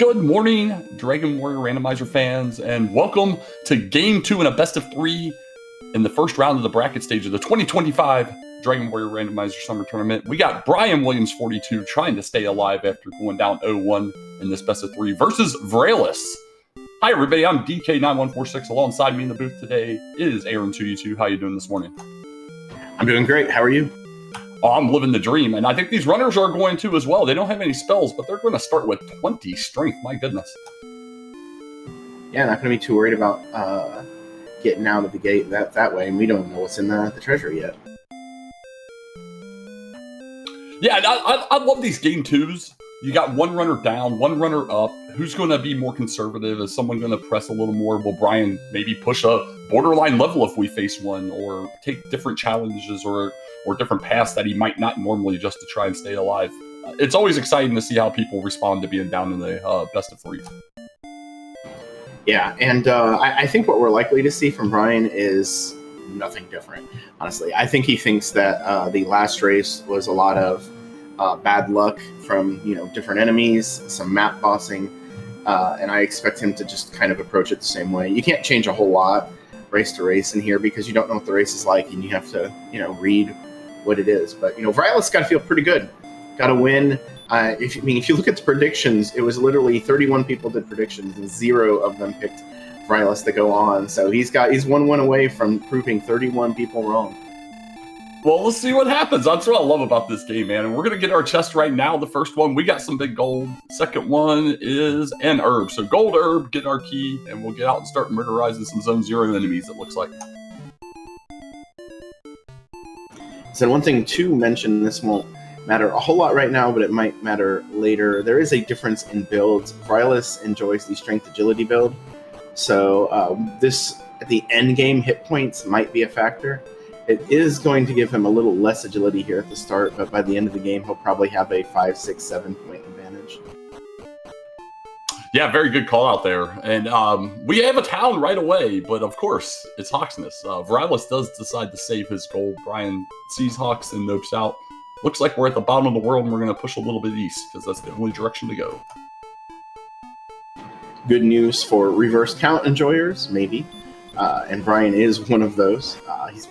Good morning, Dragon Warrior Randomizer fans, and welcome to Game 2 in a best of 3 in the first round of the bracket stage of the 2025 Dragon Warrior Randomizer Summer Tournament. We got Brian Williams, 42, trying to stay alive after going down 0-1 in this best of 3 versus Vralis. Hi, everybody. I'm DK9146. Alongside me in the booth today is Aaron222. How you doing this morning? I'm doing great. How are you? Oh, I'm living the dream, and I think these runners are going to as well. They don't have any spells, but they're going to start with 20 strength. My goodness. Yeah, not going to be too worried about getting out of the gate that way, and we don't know what's in the treasury yet. Yeah, I love these game twos. You got one runner down, one runner up. Who's going to be more conservative? Is someone going to press a little more? Will Brian maybe push a borderline level if we face one, or take different challenges or different paths that he might not normally just to try and stay alive? It's always exciting to see how people respond to being down in the best of 3. Yeah, and I think what we're likely to see from Brian is nothing different, honestly. I think he thinks that the last race was a lot of bad luck from different enemies, some map bossing, and I expect him to just kind of approach it the same way. You can't change a whole lot race to race in here because you don't know what the race is like, and you have to read what it is. But Vralis got to feel pretty good, got to win. If you look at the predictions, it was literally 31 people did predictions and 0 of them picked Vralis to go on. So he's one win away from proving 31 people wrong. Well, let's see what happens. That's what I love about this game, man. And we're going to get our chest right now. The first one, we got some big gold. Second one is an herb. So gold herb, get our key, and we'll get out and start murderizing some Zone 0 enemies, it looks like. So one thing to mention, this won't matter a whole lot right now, but it might matter later. There is a difference in builds. Vralis enjoys the strength agility build. So this, at the end game, hit points might be a factor. It is going to give him a little less agility here at the start, but by the end of the game, he'll probably have a 5, 6, 7 point advantage. Yeah, very good call out there. And we have a town right away, but of course, it's Hawksness. Vralis does decide to save his gold. Brian sees Hawks and nopes out. Looks like we're at the bottom of the world, and we're going to push a little bit east, because that's the only direction to go. Good news for reverse count enjoyers, maybe. And Brian is one of those. He's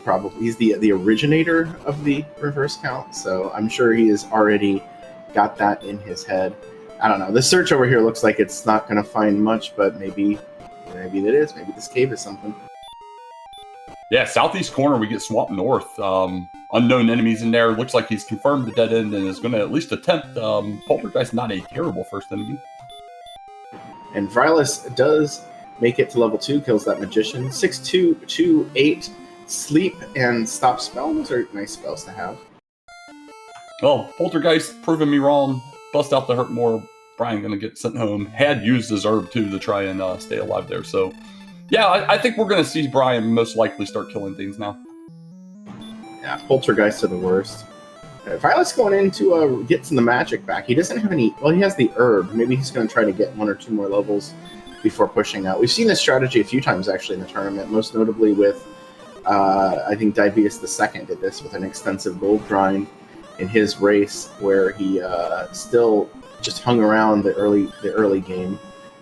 the originator of the reverse count, so I'm sure he has already got that in his head. I don't know. The search over here looks like it's not going to find much, but maybe it is. Maybe this cave is something. Yeah, southeast corner, we get Swamp North. Unknown enemies in there. Looks like he's confirmed the dead end and is going to at least attempt. Poltergeist, not a terrible first enemy. And Vralis does make it to level 2, kills that magician. 6-2, 2-8, sleep and stop spell. Those are nice spells to have. Well, Poltergeist proving me wrong. Bust out the hurt more. Brian going to get sent home. Had used his herb too to try and stay alive there. So, yeah, I think we're going to see Brian most likely start killing things now. Yeah, Poltergeist are the worst. Violet's going in to get some of the magic back. He doesn't have any. Well, he has the herb. Maybe he's going to try to get 1 or 2 more levels before pushing out. We've seen this strategy a few times actually in the tournament, most notably with I think Diabetes II did this with an extensive gold grind in his race, where he still just hung around the early game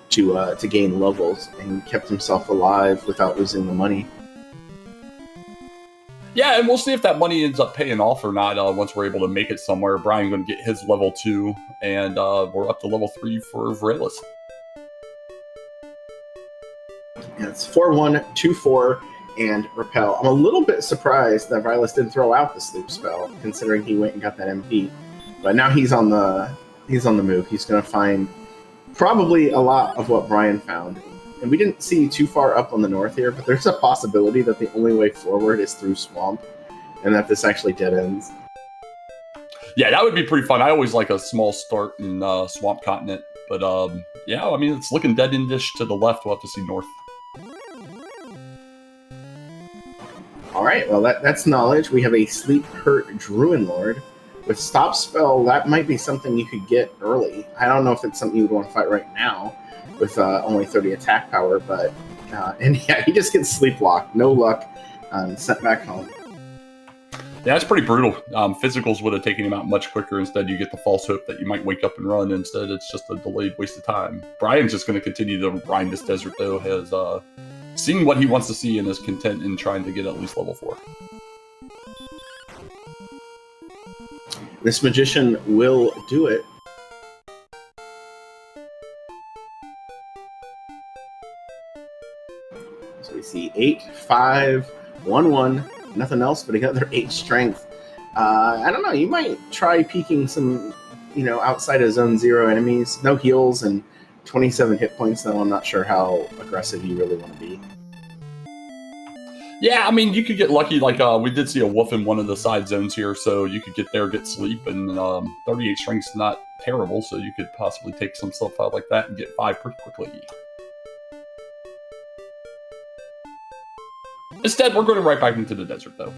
to gain levels and kept himself alive without losing the money. Yeah, and we'll see if that money ends up paying off or not once we're able to make it somewhere. Brian going to get his level 2, and we're up to level 3 for Vralis. Yeah, it's 4-1, 2-4, and Repel. I'm a little bit surprised that Vralis didn't throw out the sleep spell, considering he went and got that MP. But now he's on the move. He's going to find probably a lot of what Brian found. And we didn't see too far up on the north here, but there's a possibility that the only way forward is through swamp, and that this actually dead ends. Yeah, that would be pretty fun. I always like a small start in Swamp Continent. But, yeah, I mean, it's looking dead endish to the left. We'll have to see north. All right, well, that's knowledge. We have a Sleep Hurt Druid Lord. With Stop Spell, that might be something you could get early. I don't know if it's something you would want to fight right now with only 30 attack power, but... and yeah, he just gets Sleep Locked. No luck. Sent back home. Yeah, that's pretty brutal. Physicals would have taken him out much quicker. Instead, you get the false hope that you might wake up and run. Instead, it's just a delayed waste of time. Brian's just going to continue to grind this desert, though. Has seen what he wants to see and is content in trying to get at least level 4. This magician will do it. So we see 8, 5, 1, 1. Nothing else but another 8 strength. I don't know. You might try peeking some, outside of zone 0 enemies. No heals and 27 hit points, though. I'm not sure how aggressive you really want to be. Yeah, I mean, you could get lucky. Like, we did see a wolf in one of the side zones here, so you could get there, get sleep, and 38 strength's not terrible, so you could possibly take some stuff out like that and get 5 pretty quickly. Instead, we're going right back into the desert, though.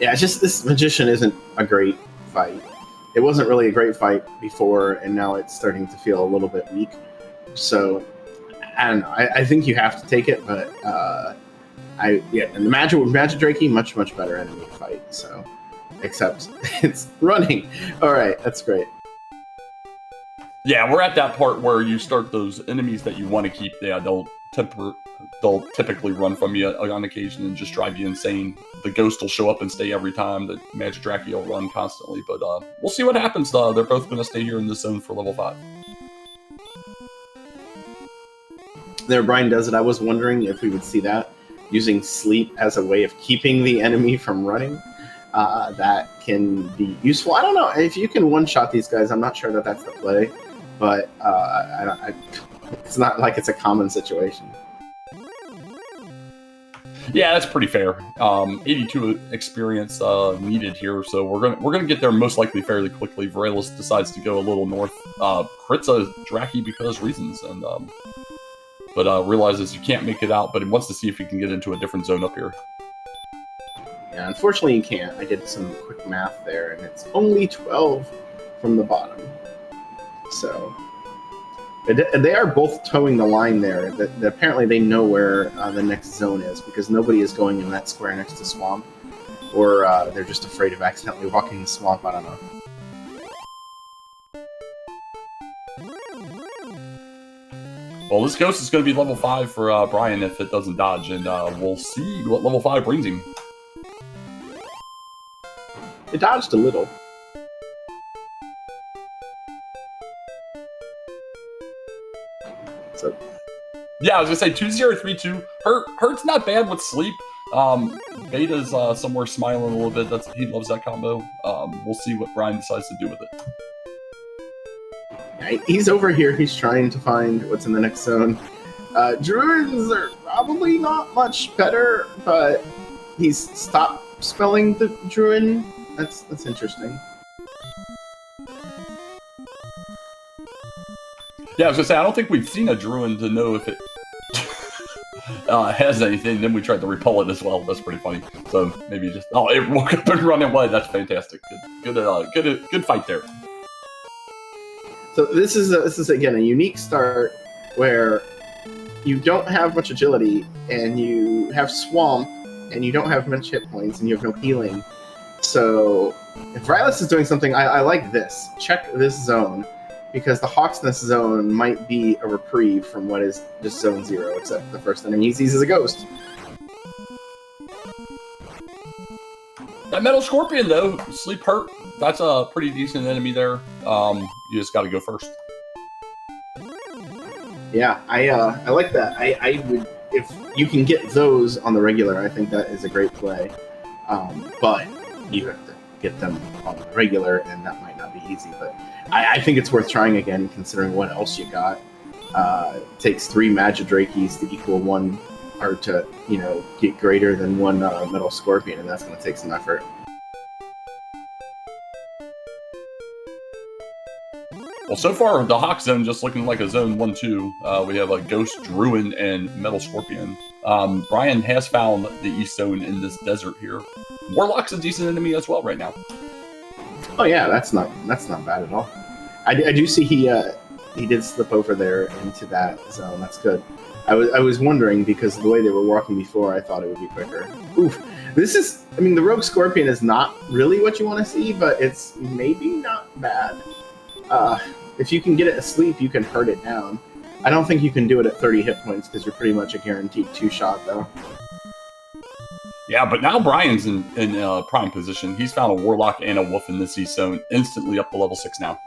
Yeah, it's just this magician isn't a great fight. It wasn't really a great fight before, and now it's starting to feel a little bit weak. So, I don't know. I think you have to take it, but and the Magic Drakey, much better enemy to fight. So, except it's running. All right, that's great. Yeah, we're at that part where you start those enemies that you want to keep. Yeah, they'll typically run from you on occasion and just drive you insane. The ghost will show up and stay every time. The Magic Drakey will run constantly, but we'll see what happens. They're both going to stay here in this zone for level 5. There, Brian does it. I was wondering if we would see that, using sleep as a way of keeping the enemy from running. That can be useful. I don't know. If you can one-shot these guys, I'm not sure that that's the play, but it's not like it's a common situation. Yeah, that's pretty fair. 82 experience needed here, so we're gonna get there most likely fairly quickly. Varelus decides to go a little north, crits a Draki because reasons, and but realizes you can't make it out, but he wants to see if he can get into a different zone up here. Yeah, unfortunately you can't. I did some quick math there, and it's only 12 from the bottom. So they are both towing the line there. That apparently they know where the next zone is, because nobody is going in that square next to Swamp, or they're just afraid of accidentally walking the Swamp. I don't know. Well, this ghost is going to be level 5 for Brian if it doesn't dodge, and we'll see what level 5 brings him. It dodged a little. So, yeah, I was gonna say 2032. Hurt's not bad with sleep. Beta's somewhere smiling a little bit. He loves that combo. We'll see what Brian decides to do with it. He's over here. He's trying to find what's in the next zone. Druids are probably not much better, but he's stopped spelling the Druid. That's interesting. Yeah, I was gonna say, I don't think we've seen a Druid to know if it has anything. Then we tried to repel it as well. That's pretty funny. So maybe just it woke up and run away. That's fantastic. Good fight there. So this is again a unique start where you don't have much agility, and you have Swamp, and you don't have much hit points, and you have no healing. So if Rylus is doing something, I like this. Check this zone, because the Hawksnest zone might be a reprieve from what is just zone 0, except the first enemy he sees is a ghost. That Metal Scorpion, though, Sleep Hurt, that's a pretty decent enemy there. You just got to go first. Yeah, I like that. I would, if you can get those on the regular, I think that is a great play. But you have to get them on the regular, and that might not be easy. But I think it's worth trying again, considering what else you got. It takes 3 Magic Drakeys to equal 1, or to, get greater than 1 Metal Scorpion, and that's going to take some effort. Well, so far, the Hawk Zone just looking like a Zone 1-2. We have a Ghost, Druid, and Metal Scorpion. Brian has found the East Zone in this desert here. Warlock's a decent enemy as well right now. Oh yeah, that's not bad at all. I do see he did slip over there into that zone. That's good. I was wondering, because the way they were walking before, I thought it would be quicker. Oof, this is I mean, the Rogue Scorpion is not really what you want to see, but it's maybe not bad. If you can get it asleep, you can hurt it down. I don't think you can do it at 30 hit points because you're pretty much a guaranteed 2-shot, though. Yeah, but now Brian's in prime position. He's found a Warlock and a Wolf in this East Zone, instantly up to level 6 now.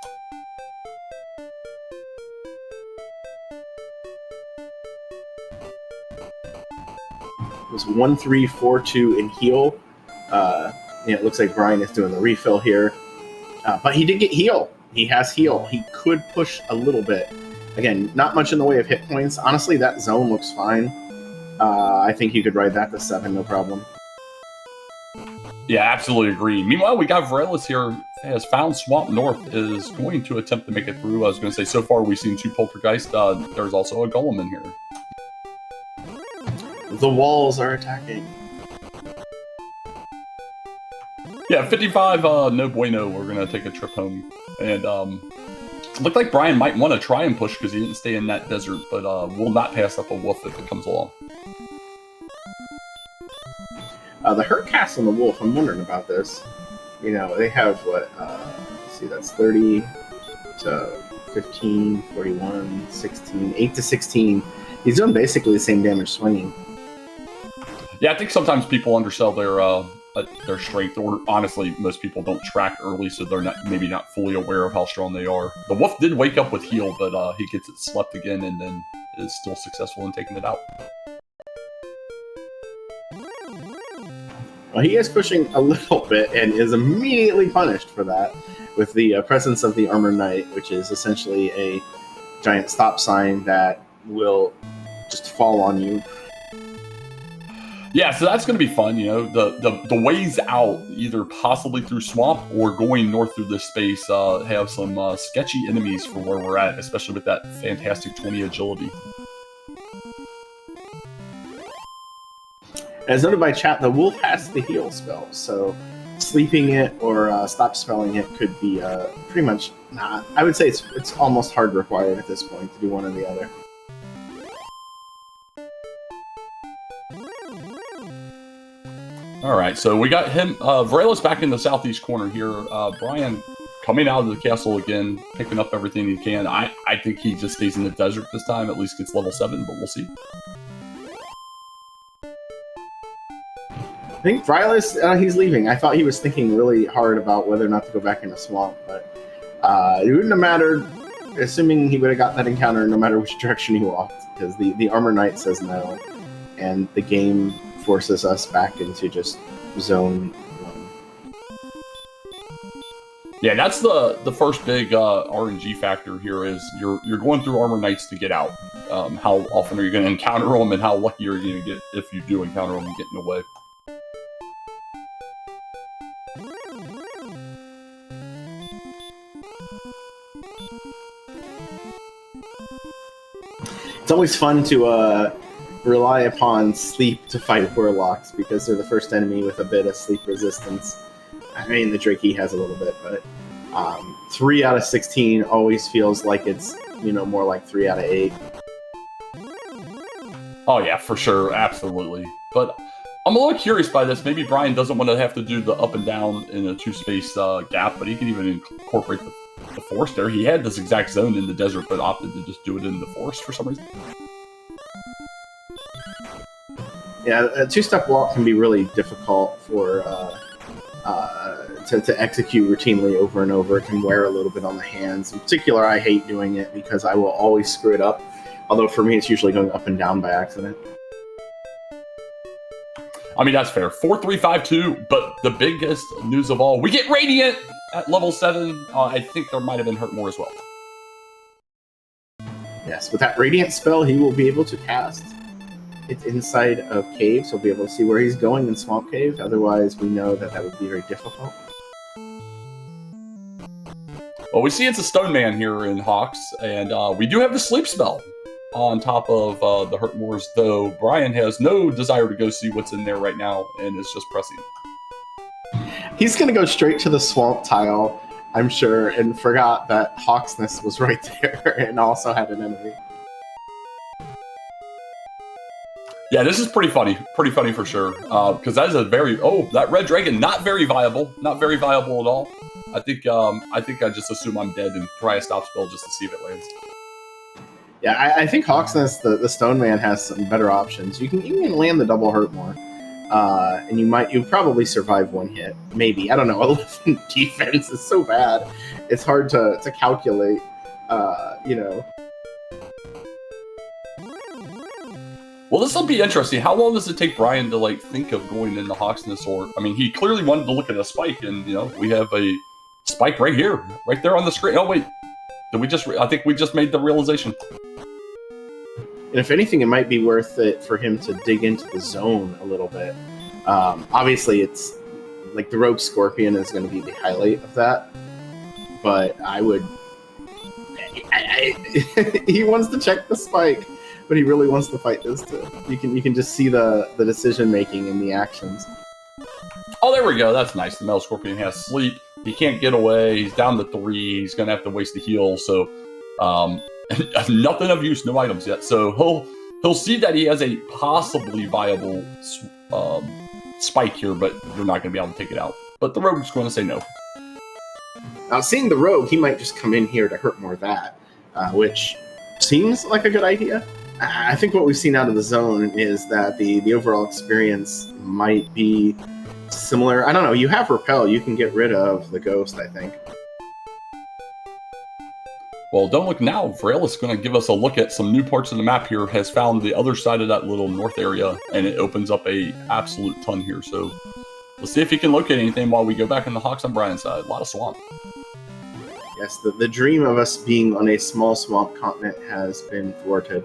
It was 1-3-4-2 in heal. It looks like Brian is doing the refill here. But he did get heal. He has heal. He could push a little bit. Again, not much in the way of hit points. Honestly, that zone looks fine. I think you could ride that to 7, no problem. Yeah, absolutely agree. Meanwhile, we got Varelis here, has found Swamp North, is going to attempt to make it through. I was going to say, so far we've seen 2 Poltergeist. There's also a Golem in here. The walls are attacking. Yeah, 55, no bueno. We're going to take a trip home. And it looked like Brian might want to try and push because he didn't stay in that desert, but will not pass up a Wolf if it comes along. The hurt cast on the Wolf, I'm wondering about this. They have what? Let's see, that's 30 to 15, 41, 16, 8 to 16. He's doing basically the same damage swinging. Yeah, I think sometimes people undersell their strength, or honestly, most people don't track early, so they're maybe not fully aware of how strong they are. The Wolf did wake up with heal, but he gets it slept again and then is still successful in taking it out. Well, he is pushing a little bit and is immediately punished for that with the presence of the Armor Knight, which is essentially a giant stop sign that will just fall on you. Yeah, so that's going to be fun. The ways out, either possibly through Swamp or going north through this space, have some sketchy enemies for where we're at, especially with that fantastic 20 agility. As noted by chat, the Wolf has the heal spell, so sleeping it or stop spelling it could be pretty much not. I would say it's almost hard required at this point to do one or the other. All right, so we got him. Varelis back in the southeast corner here. Brian coming out of the castle again, picking up everything he can. I think he just stays in the desert this time, at least gets level 7, but we'll see. I think Varelis, he's leaving. I thought he was thinking really hard about whether or not to go back in the swamp, but it wouldn't have mattered, assuming he would have got that encounter no matter which direction he walked, because the Armor Knight says no, and the game forces us back into just zone 1. Yeah, that's the first big RNG factor here is you're going through Armor Knights to get out. How often are you going to encounter them, and how lucky are you going to get if you do encounter them and get in the way? It's always fun to rely upon sleep to fight warlocks because they're the first enemy with a bit of sleep resistance. I mean, the Drakey has a little bit, but 3 out of 16 always feels like it's more like 3 out of 8. Oh yeah, for sure, absolutely. But I'm a little curious by this. Maybe Brian doesn't want to have to do the up and down in a 2-space gap, but he can even incorporate the forest there. He had this exact zone in the desert, but opted to just do it in the forest for some reason. Yeah, a 2-step walk can be really difficult for to execute routinely over and over. It can wear a little bit on the hands. In particular, I hate doing it because I will always screw it up. Although for me, it's usually going up and down by accident. I mean, that's fair. 4-3-5-2, but the biggest news of all, we get Radiant at level 7. I think there might have been Hurt more as well. Yes, with that Radiant spell, he will be able to cast it inside of caves. He'll be able to see where he's going in Swamp Cave. Otherwise, we know that would be very difficult. Well, we see it's a Stone Man here in Hawks, and we do have the Sleep spell on top of the Hurt Moors, though Brian has no desire to go see what's in there right now and is just pressing. He's going to go straight to the swamp tile, I'm sure, and forgot that Hawksness was right there and also had an enemy. Yeah, this is pretty funny for sure. Because that is a very that red dragon not very viable at all. I think I just assume I'm dead and try a stop spell just to see if it lands. Yeah, I think Hawksness, the Stone Man, has some better options. You can land the double hurt more, and you'll probably survive one hit, maybe. I don't know. 11 defense is so bad; it's hard to calculate. Well, this will be interesting. How long does it take Brian to like think of going into Hawksness? Or I mean, he clearly wanted to look at a spike, and we have a spike right here, right there on the screen. Oh wait, did we just? I think we just made the realization. And if anything, it might be worth it for him to dig into the zone a little bit. Obviously, it's like the Rogue Scorpion is going to be the highlight of that. But I would... he wants to check the spike, but he really wants to fight this too. You can just see the decision-making in the actions. Oh, there we go. That's nice. The Metal Scorpion has sleep. He can't get away. He's down to 3. He's going to have to waste a heal. So... nothing of use, no items yet. So he'll see that he has a possibly viable spike here, but you're not going to be able to take it out. But the Rogue's going to say no. Now, seeing the Rogue, he might just come in here to hurt more that, which seems like a good idea. I think what we've seen out of the zone is that the overall experience might be similar. I don't know. You have Repel. You can get rid of the Ghost, I think. Well, don't look now. Vrail is going to give us a look at some new parts of the map here. Has found the other side of that little north area, and it opens up a absolute ton here. So we'll see if he can locate anything while we go back in the Hawks on Brian's side. A lot of swamp. Yes, the dream of us being on a small swamp continent has been thwarted.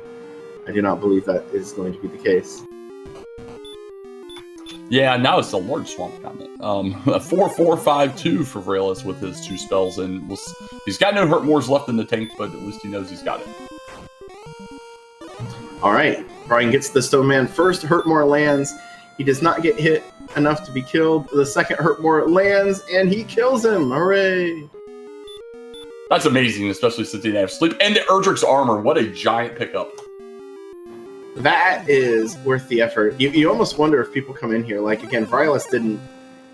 I do not believe that is going to be the case. Yeah, now it's a large swamp continent. A 4-4-5-2 for Vraelis with his 2 spells, and he's got no hurt mores left in the tank, but at least he knows he's got it. All right, Brian gets the Stone Man first. Hurt more lands. He does not get hit enough to be killed. The second hurt more lands, and he kills him. Hooray! That's amazing, especially since he didn't have sleep. And the Erdrick's armor, what a giant pickup. That is worth the effort. You almost wonder if people come in here. Like, again, Vraelis didn't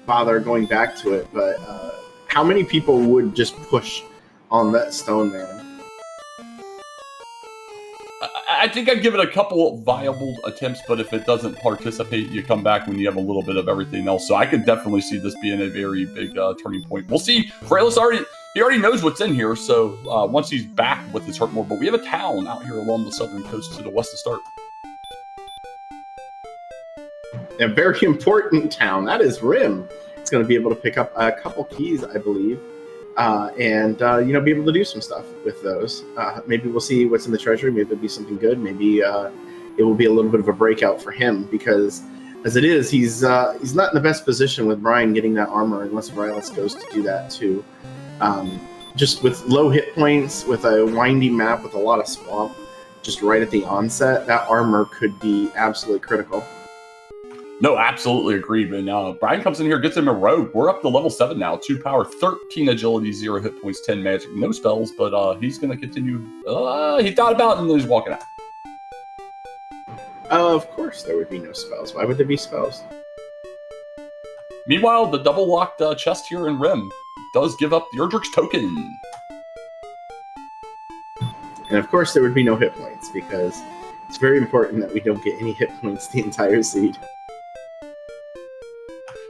bother going back to it, but how many people would just push on that Stone Man? I think I'd give it a couple viable attempts, but if it doesn't participate, you come back when you have a little bit of everything else. So I could definitely see this being a very big turning point. We'll see. Vraelis already knows what's in here, so once he's back with his hurt more, but we have a town out here along the southern coast to the west to start. A very important town. That is Rim. It's going to be able to pick up a couple keys, I believe, and be able to do some stuff with those. Maybe we'll see what's in the treasury. Maybe it'll be something good. Maybe it will be a little bit of a breakout for him, because as it is, he's not in the best position with Brian getting that armor unless Vraelis goes to do that too. Just with low hit points, with a windy map, with a lot of swamp, just right at the onset, that armor could be absolutely critical. No, absolutely agreed. But now Brian comes in here, gets him a Rogue. We're up to level 7 now. 2 power, 13 agility, 0 hit points, 10 magic, no spells. But he's going to continue. He thought about it and then he's walking out. Of course there would be no spells. Why would there be spells? Meanwhile, the double locked chest here in Rim does give up the Erdrick's token. And of course there would be no hit points, because it's very important that we don't get any hit points the entire seed.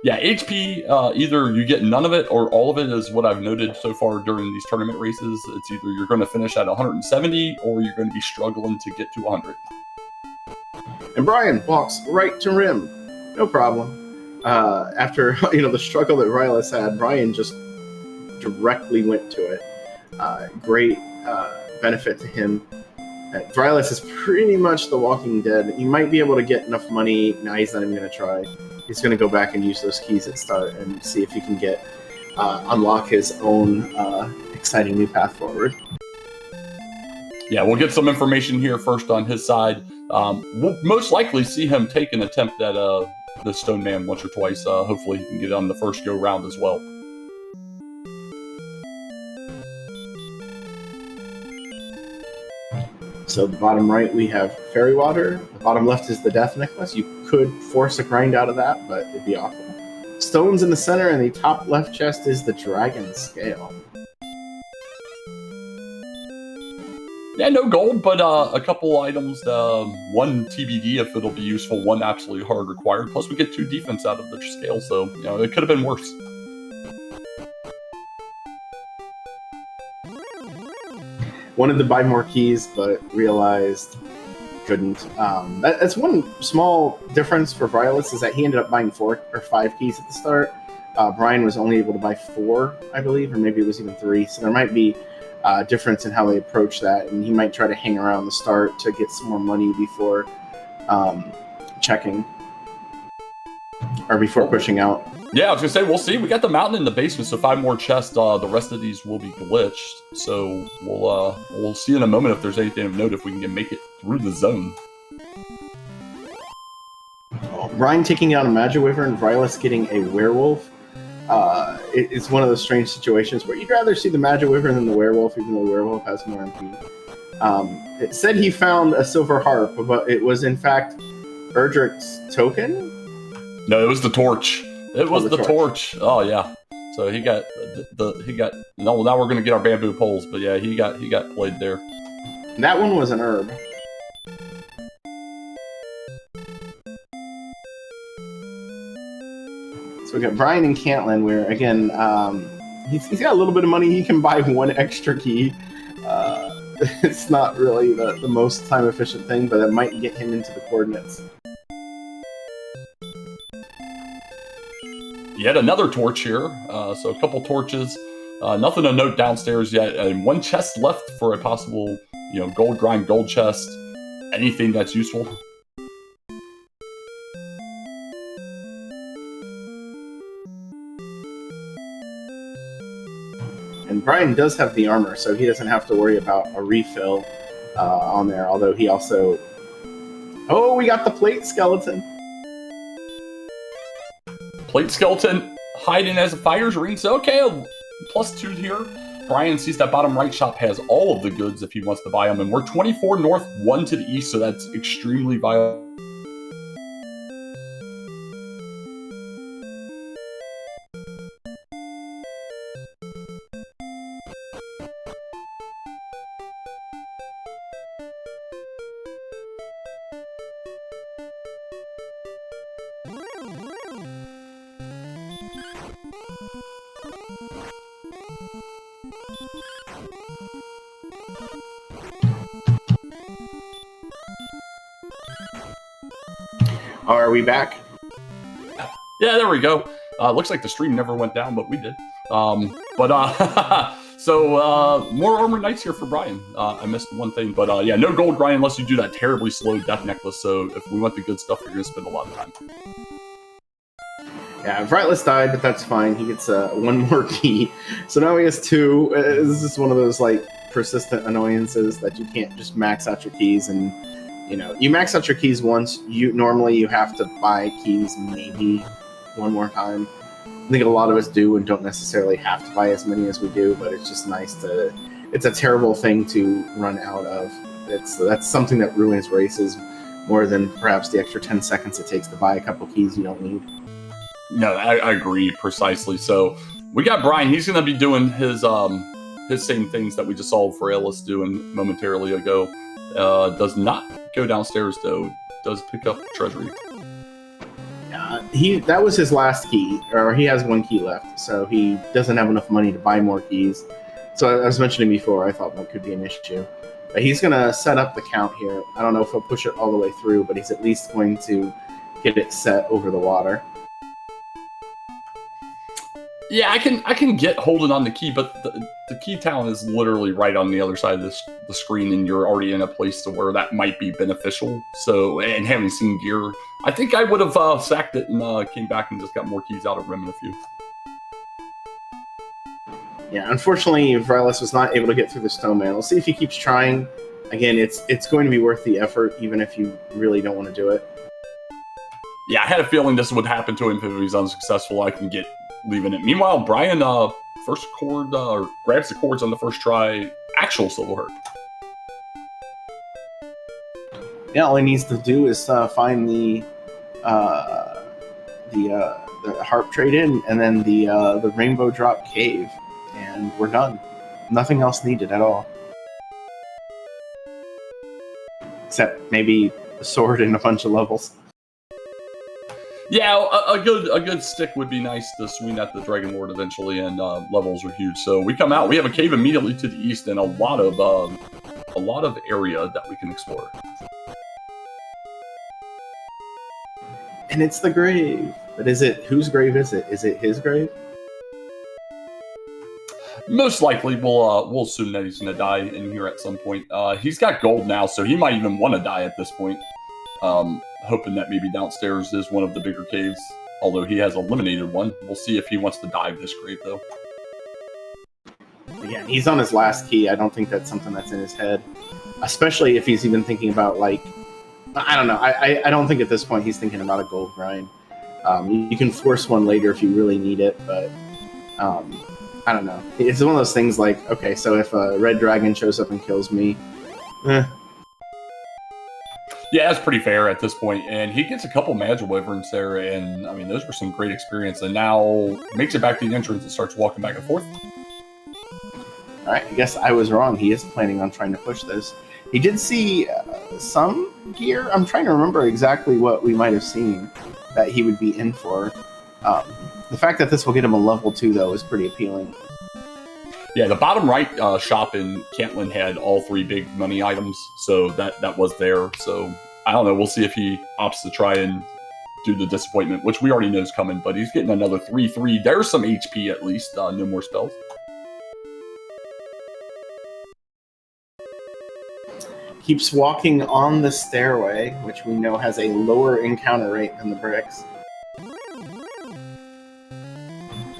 Yeah, HP, either you get none of it or all of it is what I've noted so far during these tournament races. It's either you're going to finish at 170 or you're going to be struggling to get to 100. And Brian walks right to Rim. No problem. After the struggle that Rylas had, Brian just directly went to it. Great benefit to him. Rylas is pretty much the Walking Dead. He might be able to get enough money. Now he's not even going to try. He's going to go back and use those keys at start and see if he can unlock his own exciting new path forward. Yeah, we'll get some information here first on his side. We'll most likely see him take an attempt at the Stone Man once or twice. Hopefully he can get it on the first go round as well. So the bottom right, we have Fairy Water. The bottom left is the Death Necklace. You could force a grind out of that, but it'd be awful. Stones in the center, and the top left chest is the Dragon Scale. Yeah, no gold, but a couple items. One TBD if it'll be useful, one absolutely hard required. Plus, we get 2 defense out of the scale, so it could have been worse. Wanted to buy more keys, but realized couldn't. That's one small difference for Violet, is that he ended up buying 4 or 5 keys at the start. Brian was only able to buy 4, I believe, or maybe it was even 3. So there might be difference in how they approach that, and he might try to hang around the start to get some more money before checking or before pushing out. Yeah, I was gonna say, we'll see. We got the mountain in the basement, so 5 more chests. The rest of these will be glitched, so we'll see in a moment if there's anything of note, if we can make it through the zone. Brian taking out a Magiwyvern and Violet's getting a werewolf. It's one of those strange situations where you'd rather see the Magiwyvern than the werewolf, even though the werewolf has more MP. It said he found a silver harp, but it was in fact Erdrick's token? No, it was the torch. It was the torch. Oh yeah. So he got no. Now we're gonna get our bamboo poles, but yeah, he got played there. That one was an herb. So we got Brian and Cantlin, where again he's got a little bit of money. He can buy 1 extra key. It's not really the most time efficient thing, but it might get him into the coordinates. Yet another torch here, so a couple torches. Nothing to note downstairs yet, and 1 chest left for a possible, gold grind, gold chest, anything that's useful. And Brian does have the armor, so he doesn't have to worry about a refill on there, although he also... Oh, we got the plate skeleton! Plate skeleton hiding as a fighter's ring. So okay, +2 here. Brian sees that bottom right shop has all of the goods if he wants to buy them, and we're 24 north, 1 to the east, so that's extremely viable. Are we back? Yeah, there we go. Looks like the stream never went down, but we did. So more armor knights here for Brian. I missed one thing, but yeah, no gold grind unless you do that terribly slow death necklace. So if we want the good stuff, you're gonna spend a lot of time. Yeah, Violet's died, but that's fine. He gets 1 more key. So now he has 2. This is one of those persistent annoyances that you can't just max out your keys, and you max out your keys once. Normally you have to buy keys maybe 1 more time. I think a lot of us do and don't necessarily have to buy as many as we do, but it's just nice to... It's a terrible thing to run out of. That's something that ruins races more than perhaps the extra 10 seconds it takes to buy a couple keys you don't need. No, I agree precisely. So we got Brian. He's going to be doing his same things that we just saw Fraelis doing momentarily ago. Does not go downstairs though. Does pick up treasury. That was his last key, or he has 1 key left, so he doesn't have enough money to buy more keys. So I was mentioning before, I thought that could be an issue. But he's going to set up the count here. I don't know if he'll push it all the way through, but he's at least going to get it set over the water. Yeah, I can get holding on the key, but the key town is literally right on the other side of the screen, and you're already in a place to where that might be beneficial. So, and having seen gear, I think I would have sacked it and came back and just got more keys out of Rim in a few. Yeah, unfortunately, Vrylis was not able to get through the snowman. We'll see if he keeps trying. Again, it's going to be worth the effort, even if you really don't want to do it. Yeah, I had a feeling this would happen to him if he's unsuccessful. I can get leaving it. Meanwhile, Brian first chord or grabs the chords on the first try. Actual silver heart. Yeah, all he needs to do is find the harp trade-in and then the rainbow drop cave, and we're done. Nothing else needed at all, except maybe a sword and a bunch of levels. Yeah, a good stick would be nice to swing at the Dragon Lord eventually, and levels are huge. So we come out. We have a cave immediately to the east and a lot of area that we can explore. And it's the grave. But whose grave is it? Is it his grave? Most likely, we'll assume that he's gonna die in here at some point. He's got gold now, so he might even want to die at this point. Hoping that maybe downstairs is one of the bigger caves, although he has eliminated one. We'll see if he wants to dive this grave, though. Again, he's on his last key. I don't think that's something that's in his head, especially if he's even thinking about, like, I don't know. I don't think at this point he's thinking about a gold grind. You can force one later if you really need it, but I don't know. It's one of those things like, okay, so if a red dragon shows up and kills me, Yeah, that's pretty fair at this point. And he gets a couple magic wyverns there, and I mean, those were some great experience. And now makes it back to the entrance and starts walking back and forth. All right, I guess I was wrong. He is planning on trying to push this. He did see some gear. I'm trying to remember exactly what we might have seen that he would be in for. The fact that this will get him a level 2, though, is pretty appealing. Yeah, the bottom right shop in Cantlin had all 3 big money items, so that was there. So I don't know. We'll see if he opts to try and do the disappointment, which we already know is coming. But he's getting another 3/3. There's some HP at least. No more spells. Keeps walking on the stairway, which we know has a lower encounter rate than the bricks.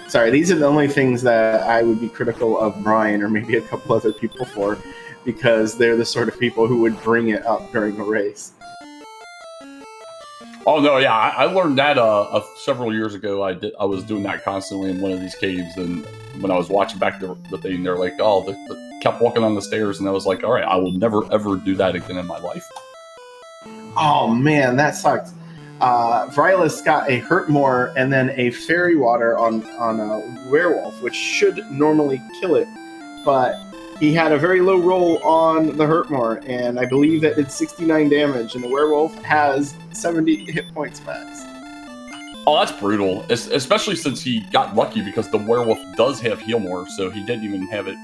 Sorry, these are the only things that I would be critical of Brian or maybe a couple other people for, because they're the sort of people who would bring it up during a race. Oh no, yeah, I learned that several years ago. I was doing that constantly in one of these caves, and when I was watching back the thing, they're like, oh, kept walking on the stairs, and I was like, all right, I will never ever do that again in my life. Oh man, that sucks. Vrylis got a Hurtmore and then a Fairy Water on a Werewolf, which should normally kill it, but he had a very low roll on the Hurtmore, and I believe that it's 69 damage, and the Werewolf has 70 hit points max. Oh, that's brutal, especially since he got lucky because the Werewolf does have Heal More, so he didn't even have it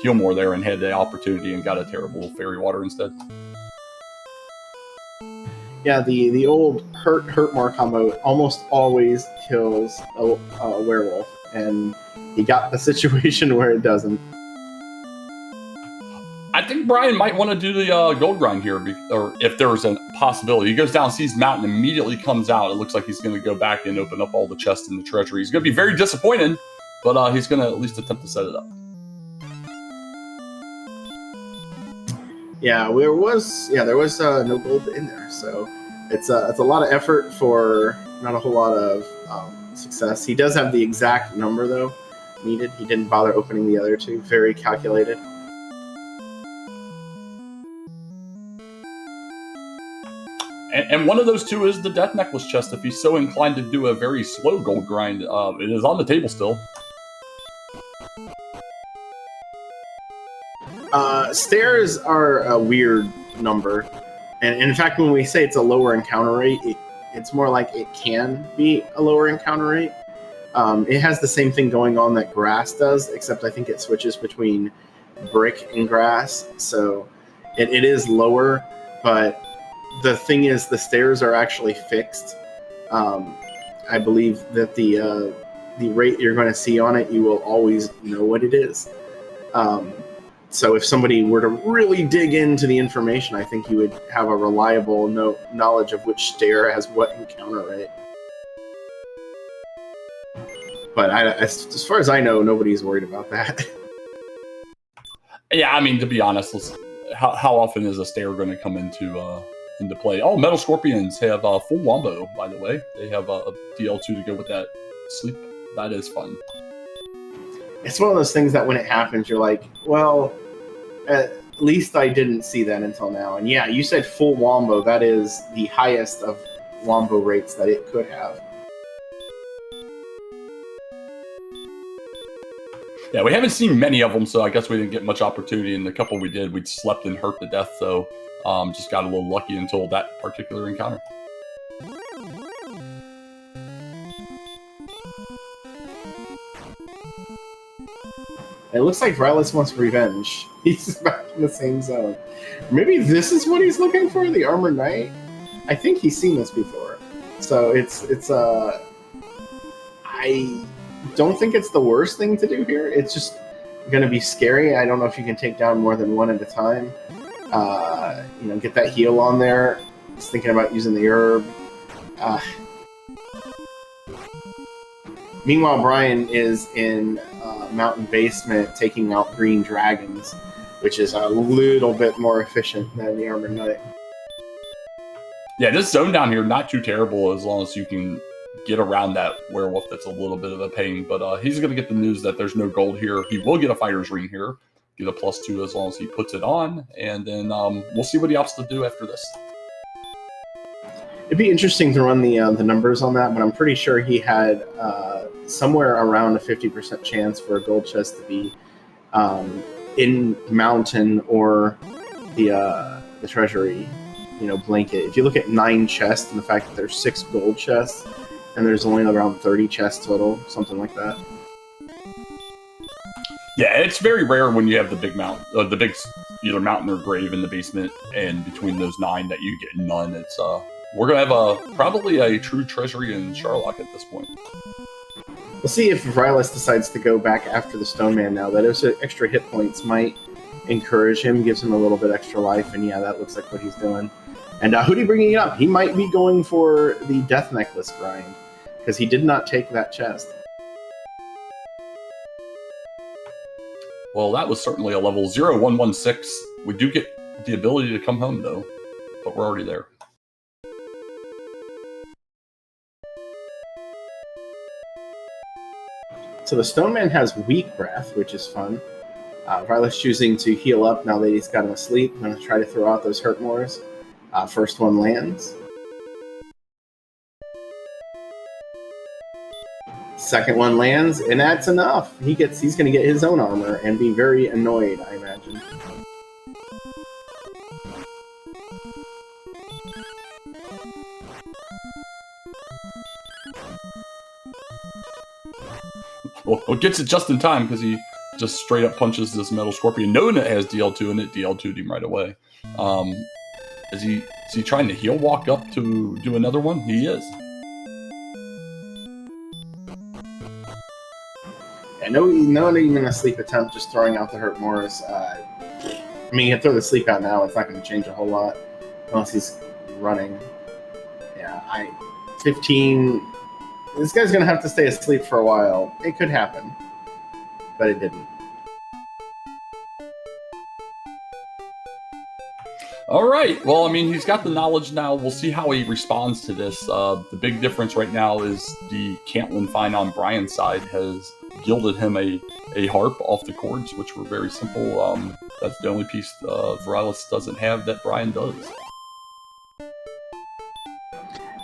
Heal More there and had the opportunity and got a terrible Fairy Water instead. Yeah, the old Hurtmore combo almost always kills a Werewolf, and he got the situation where it doesn't. I think Brian might want to do the gold grind here, or if there's a possibility. He goes down, sees Mountain, immediately comes out. It looks like he's going to go back and open up all the chests in the treasury. He's going to be very disappointed, but he's going to at least attempt to set it up. Yeah, there was no gold in there, so it's a lot of effort for not a whole lot of success. He does have the exact number though needed. He didn't bother opening the other two. Very calculated. And one of those two is the Death Necklace chest. If he's so inclined to do a very slow gold grind, it is on the table still. Stairs are a weird number, and in fact, when we say it's a lower encounter rate, it's more like it can be a lower encounter rate. It has the same thing going on that grass does, except I think it switches between brick and grass, so it is lower, but the thing is the stairs are actually fixed. I believe that the rate you're going to see on it, you will always know what it is. So if somebody were to really dig into the information, I think you would have a reliable knowledge of which stair has what encounter rate. But as far as I know, nobody's worried about that. Yeah, I mean, to be honest, how often is a stair going to come into play? Oh, Metal Scorpions have full wombo, by the way. They have a DL2 to go with that sleep. That is fun. It's one of those things that when it happens, you're like, well, At least I didn't see that until now. And yeah, you said full wombo. That is the highest of wombo rates that it could have. Yeah, we haven't seen many of them, so I guess we didn't get much opportunity. And the couple we did, we'd slept and hurt to death, so just got a little lucky until that particular encounter. It looks like Rylas wants revenge. He's back in the same zone. Maybe this is what he's looking for, the Armored Knight? I think he's seen this before. So I don't think it's the worst thing to do here. It's just going to be scary. I don't know if you can take down more than one at a time. Get that heal on there. Just thinking about using the herb. Meanwhile, Brian is in Mountain Basement taking out green dragons, which is a little bit more efficient than the Armored Knight. Yeah, this zone down here, not too terrible as long as you can get around that werewolf that's a little bit of a pain. But he's going to get the news that there's no gold here. He will get a fighter's ring here, get a +2 as long as he puts it on. And then we'll see what he opts to do after this. It'd be interesting to run the numbers on that, but I'm pretty sure he had somewhere around a 50% chance for a gold chest to be in Mountain or the treasury, blanket. If you look at 9 chests and the fact that there's 6 gold chests and there's only around 30 chests total, something like that. Yeah, it's very rare when you have the big either mountain or grave in the basement, and between those 9 that you get none. It's we're gonna have probably a true treasury in Sherlock at this point. We'll see if Rylas decides to go back after the Stone Man now. Those extra hit points might encourage him, gives him a little bit extra life, and yeah, that looks like what he's doing. And Hootie bringing it up. He might be going for the Death Necklace grind, because he did not take that chest. Well, that was certainly a level 0116. We do get the ability to come home, though, but we're already there. So the Stone Man has weak breath, which is fun. Rylas choosing to heal up now that he's got him asleep. I'm going to try to throw out those hurt mores. First one lands. Second one lands, and that's enough. He's going to get his own armor and be very annoyed, I imagine. Well, gets it just in time because he just straight up punches this metal scorpion, knowing it has DL2 in it. DL2'd him right away. Is he trying to heal walk up to do another one? He is. Yeah, no even a sleep attempt, just throwing out the hurt mores. I mean, you can throw the sleep out now. It's not going to change a whole lot unless he's running. Yeah, 15... This guy's going to have to stay asleep for a while. It could happen, but it didn't. All right. Well, I mean, he's got the knowledge now. We'll see how he responds to this. The big difference right now is the Cantlin find on Brian's side has yielded him a harp off the chords, which were very simple. That's the only piece Rylas doesn't have that Brian does.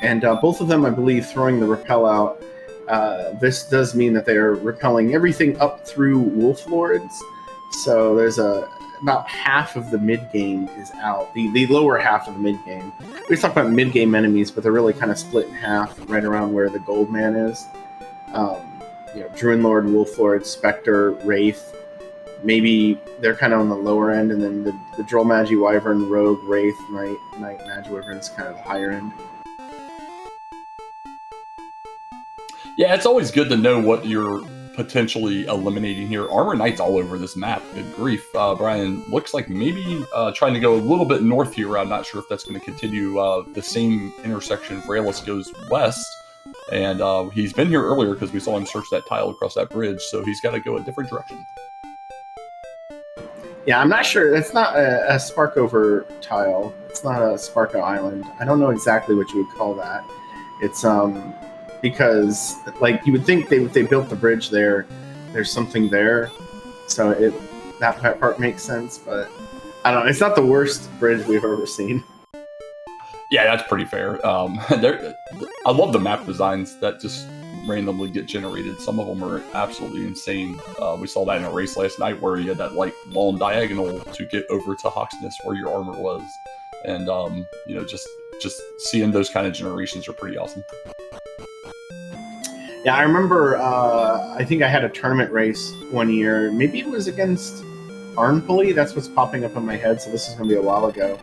And both of them, I believe, throwing the repel out. This does mean that they are repelling everything up through Wolf Lords. So there's about half of the mid-game is out. The lower half of the mid-game. We talk about mid-game enemies, but they're really kind of split in half right around where the Gold Man is. Druid Lord, Wolf Lord, Spectre, Wraith. Maybe they're kind of on the lower end, and then the Droll Magi Wyvern, Rogue, Wraith, Knight Magi Wyvern is kind of the higher end. Yeah, it's always good to know what you're potentially eliminating here. Armor Knight's all over this map. Good grief. Brian looks like maybe trying to go a little bit north here. I'm not sure if that's going to continue the same intersection. Rylas goes west, and he's been here earlier because we saw him search that tile across that bridge, so he's got to go a different direction. Yeah, I'm not sure. That's not a Sparkover tile. It's not a Sparko Island. I don't know exactly what you would call that. It's because like you would think if they built the bridge there, there's something there, so that part makes sense. But I don't know. It's not the worst bridge we've ever seen. Yeah, that's pretty fair. I love the map designs that just randomly get generated. Some of them are absolutely insane. We saw that in a race last night where you had that like long diagonal to get over to Hawksness where your armor was, and just seeing those kind of generations are pretty awesome. Yeah, I remember. I think I had a tournament race one year. Maybe it was against Arnpulley. That's what's popping up in my head. So this is going to be a while ago,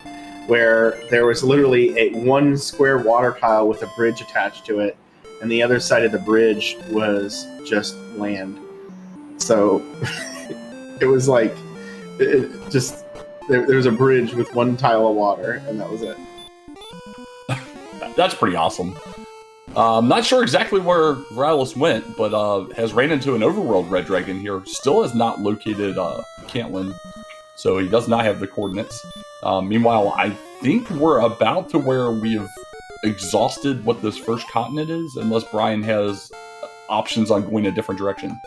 where there was literally a one square water tile with a bridge attached to it, and the other side of the bridge was just land. So it was like there was a bridge with one tile of water, and that was it. That's pretty awesome. Not sure exactly where Viralis went, but has ran into an overworld red dragon here. Still has not located Cantlin, so he does not have the coordinates. Meanwhile, I think we're about to where we have exhausted what this first continent is, unless Brian has options on going a different direction.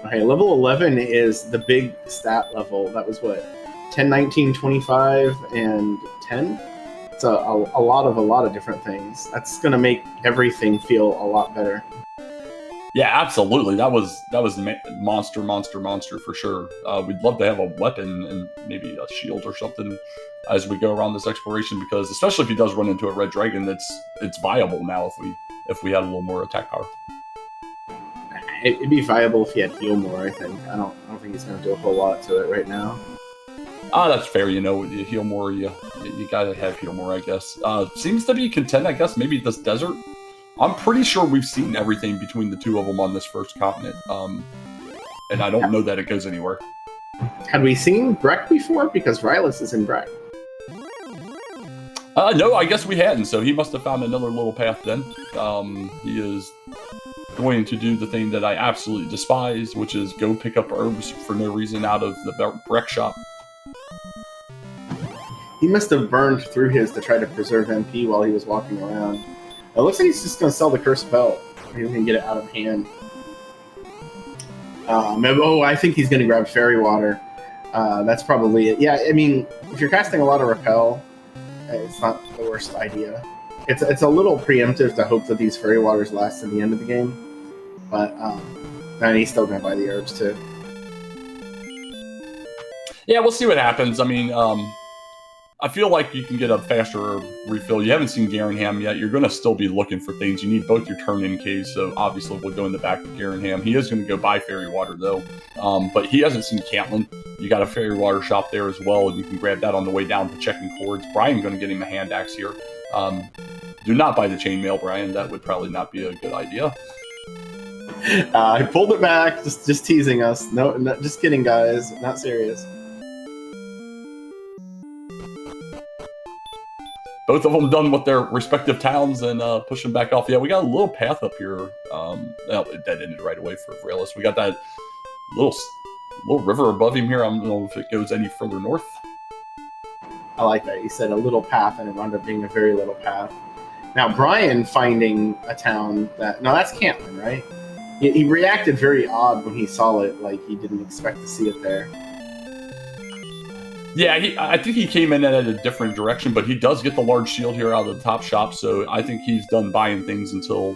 Okay, level 11 is the big stat level. That was what? 10, 19, 25, and 10? It's a lot of different things. That's going to make everything feel a lot better. Yeah, absolutely. That was monster for sure. We'd love to have a weapon and maybe a shield or something as we go around this exploration, because especially if he does run into a red dragon, it's viable now if we had a little more attack power. It'd be viable if he had heal more, I think. I don't think he's going to do a whole lot to it right now. That's fair. You heal more, you gotta have heal more, I guess. Seems to be content, I guess, maybe this desert. I'm pretty sure we've seen everything between the two of them on this first continent. And I don't know that it goes anywhere. Had we seen Breck before? Because Viralis is in Breck. No, I guess we hadn't, so he must have found another little path then. He is going to do the thing that I absolutely despise, which is go pick up herbs for no reason out of the Breck shop. He must have burned through his to try to preserve MP while he was walking around. It looks like he's just going to sell the Cursed Belt. He's going to get it out of hand. I think he's going to grab Fairy Water. That's probably it. Yeah, I mean, if you're casting a lot of Repel, it's not the worst idea. It's a little preemptive to hope that these Fairy Waters last to the end of the game. But and he's still going to buy the herbs, too. Yeah, we'll see what happens. I mean, I feel like you can get a faster refill. You haven't seen Garenham yet. You're going to still be looking for things. You need both your turn in Ks, so obviously we'll go in the back of Garenham. He is going to go buy Fairy Water, though. But he hasn't seen Cantlin. You got a Fairy Water shop there as well, and you can grab that on the way down to checking cords. Brian's going to get him a hand axe here. Do not buy the chainmail, Brian. That would probably not be a good idea. I pulled it back, just teasing us. No, just kidding, guys. Not serious. Both of them done with their respective towns and pushing back off. Yeah, we got a little path up here. That ended right away for Viralis. We got that little river above him here. I don't know if it goes any further north. I like that. You said a little path, and it wound up being a very little path. Now, Brian finding a town that... No, that's Cantlin, right? He reacted very odd when he saw it, like he didn't expect to see it there. Yeah, I think he came in at a different direction, but he does get the large shield here out of the top shop, so I think he's done buying things until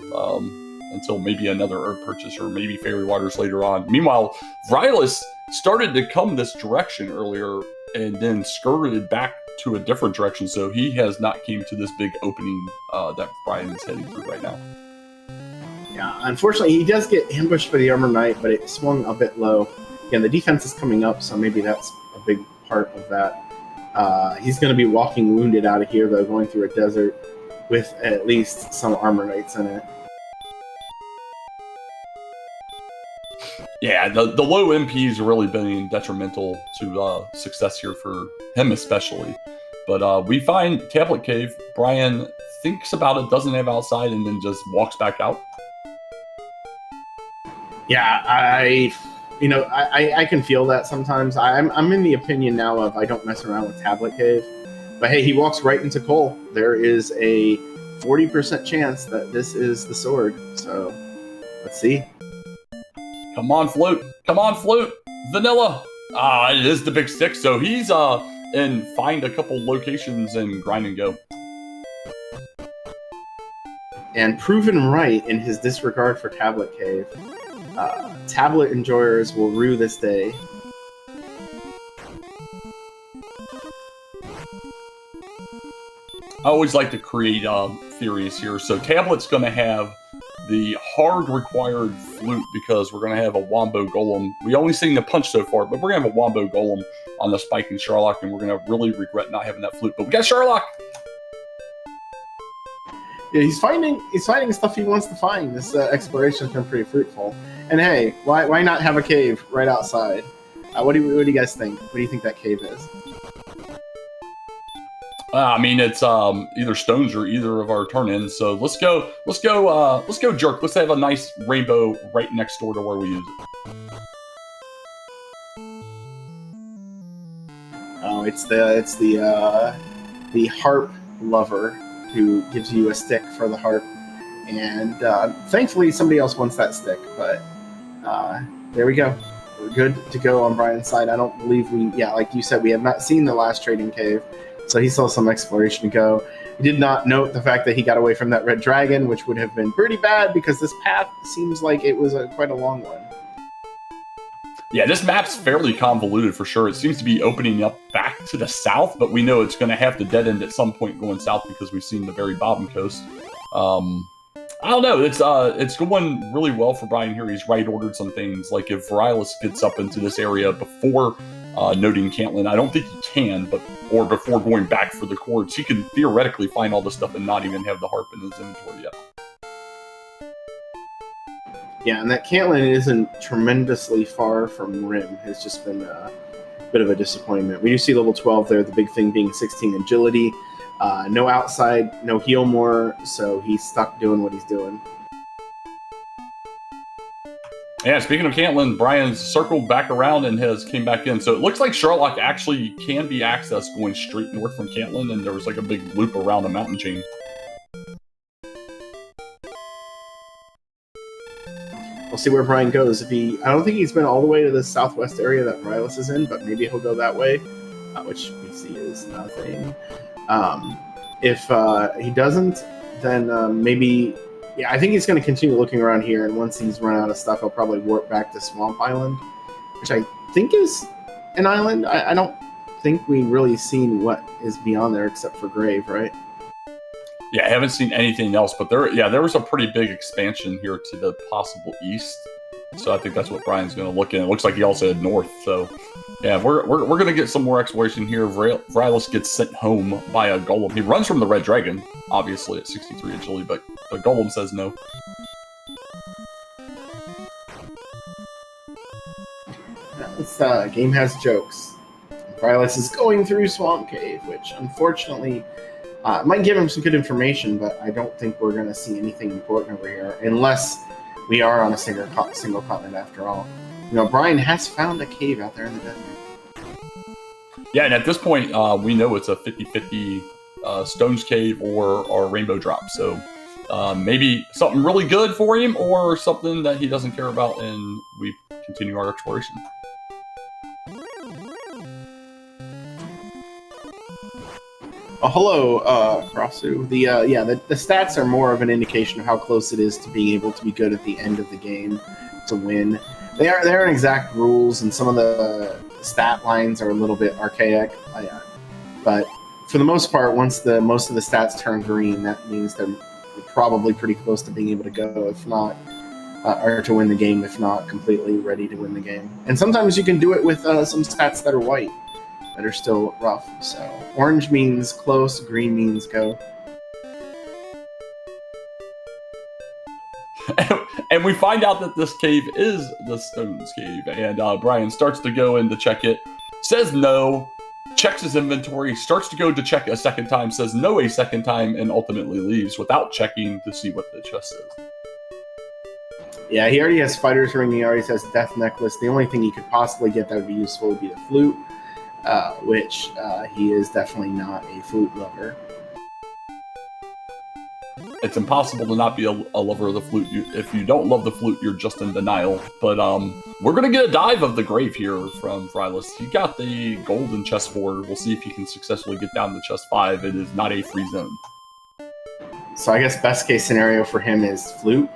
maybe another herb purchase or maybe Fairy Waters later on. Meanwhile, Viralis started to come this direction earlier and then skirted back to a different direction, so he has not came to this big opening that Brian is heading through right now. Yeah, unfortunately, he does get ambushed by the Armor Knight, but it swung a bit low. Again, the defense is coming up, so maybe that's a big part of that. He's going to be walking wounded out of here, though, going through a desert with at least some Armor Knights in it. Yeah, the low MPs have really been detrimental to success here for him especially. But we find Tablet Cave. Brian thinks about it, doesn't have outside, and then just walks back out. Yeah, I can feel that sometimes. I'm in the opinion now of I don't mess around with Tablet Cave. But hey, he walks right into coal. There is a 40% chance that this is the sword. So let's see. Come on, Float. Come on, Float. Vanilla. It is the big stick, so he's in find a couple locations and grind and go. And proven right in his disregard for Tablet Cave. Tablet enjoyers will rue this day. I always like to create theories here. So Tablet's going to have the hard required flute because we're going to have a Wombo Golem. We only seen the punch so far, but we're going to have a Wombo Golem on the Spike and Sherlock, and we're going to really regret not having that flute. But we got Sherlock! Yeah, he's finding stuff he wants to find. This exploration's been pretty fruitful. And hey, why not have a cave right outside? What do you guys think? What do you think that cave is? I mean, it's either stones or either of our turn-ins. So let's go jerk. Let's have a nice rainbow right next door to where we use it. Oh, it's the harp lover who gives you a stick for the harp, and thankfully somebody else wants that stick. But there we go. We're good to go on Brian's side. I don't believe like you said, we have not seen the last trading cave. So he still has some exploration to go. He did not note the fact that he got away from that red dragon, which would have been pretty bad because this path seems like it was quite a long one. Yeah, this map's fairly convoluted for sure. It seems to be opening up back to the south, but we know it's going to have to dead end at some point going south because we've seen the very bottom coast. I don't know. It's going really well for Brian here. He's right-ordered some things. Like if Virilis gets up into this area before noting Cantlin, I don't think he can, or before going back for the chords, he can theoretically find all this stuff and not even have the harp in his inventory yet. Yeah, and that Cantlin isn't tremendously far from Rim. It's just been a bit of a disappointment. We do see level 12 there, the big thing being 16 agility. No outside, no heal more, so he's stuck doing what he's doing. Yeah, speaking of Cantlin, Brian's circled back around and has came back in. So it looks like Sherlock actually can be accessed going straight north from Cantlin, and there was like a big loop around a mountain chain. We'll see where Brian goes. I don't think he's been all the way to the southwest area that Virilis is in, but maybe he'll go that way, which we see is nothing. If he doesn't, then maybe... Yeah, I think he's going to continue looking around here, and once he's run out of stuff, he'll probably warp back to Swamp Island, which I think is an island. I don't think we really seen what is beyond there except for Grave, right? Yeah, I haven't seen anything else, but there was a pretty big expansion here to the possible east. So I think that's what Brian's going to look in. It looks like he also had north. So yeah, we're going to get some more exploration here. Virilis gets sent home by a golem. He runs from the red dragon, obviously at 63 agility, but the golem says no. This game has jokes. Virilis is going through Swamp Cave, which unfortunately might give him some good information, but I don't think we're going to see anything important over here, unless we are on a single continent after all. You know, Brian has found a cave out there in the desert. Yeah, and at this point, we know it's a 50-50 Stones Cave or Rainbow Drop, so maybe something really good for him, or something that he doesn't care about, and we continue our exploration. Oh, hello, Krasu. The stats are more of an indication of how close it is to being able to be good at the end of the game to win. They aren't exact rules, and some of the stat lines are a little bit archaic. But for the most part, once most of the stats turn green, that means they're probably pretty close to being able to go, if not, or to win the game, if not completely ready to win the game. And sometimes you can do it with some stats that are white, that are still rough. So orange means close, green means go. And we find out that this cave is the Stones Cave, and Brian starts to go in to check it, says no, checks his inventory, starts to go to check a second time, says no a second time, and ultimately leaves without checking to see what the chest is. Yeah, he already has Fighter's Ring, he already has Death Necklace. The only thing he could possibly get that would be useful would be the flute, which he is definitely not a flute lover. it's impossible to not be a lover of the flute. If you don't love the flute, you're just in denial. But we're going to get a dive of the grave here from Frylus. He got the gold in chest 4. We'll see if he can successfully get down to chest 5. It is not a free zone. So I guess best case scenario for him is flute,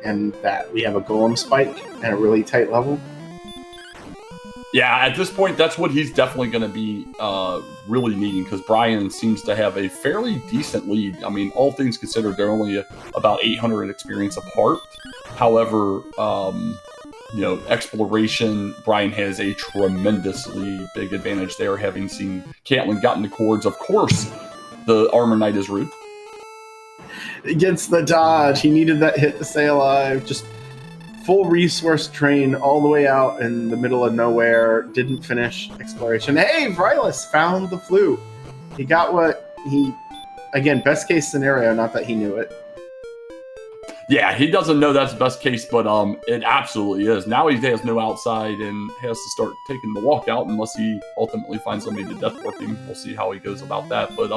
and that we have a golem spike at a really tight level. Yeah, at this point, that's what he's definitely going to be really needing, because Brian seems to have a fairly decent lead. I mean, all things considered, they're only about 800 experience apart. However, exploration, Brian has a tremendously big advantage there, having seen Caitlin gotten the chords. Of course, the Armor Knight is rude. Against the dodge, he needed that hit to stay alive. Just full resource drain all the way out in the middle of nowhere. Didn't finish exploration. Hey, Frylus found the flute. He got what he... Again, best case scenario, not that he knew it. Yeah, he doesn't know that's best case, but it absolutely is. Now he has no outside and has to start taking the walk out unless he ultimately finds somebody to death working. We'll see how he goes about that. But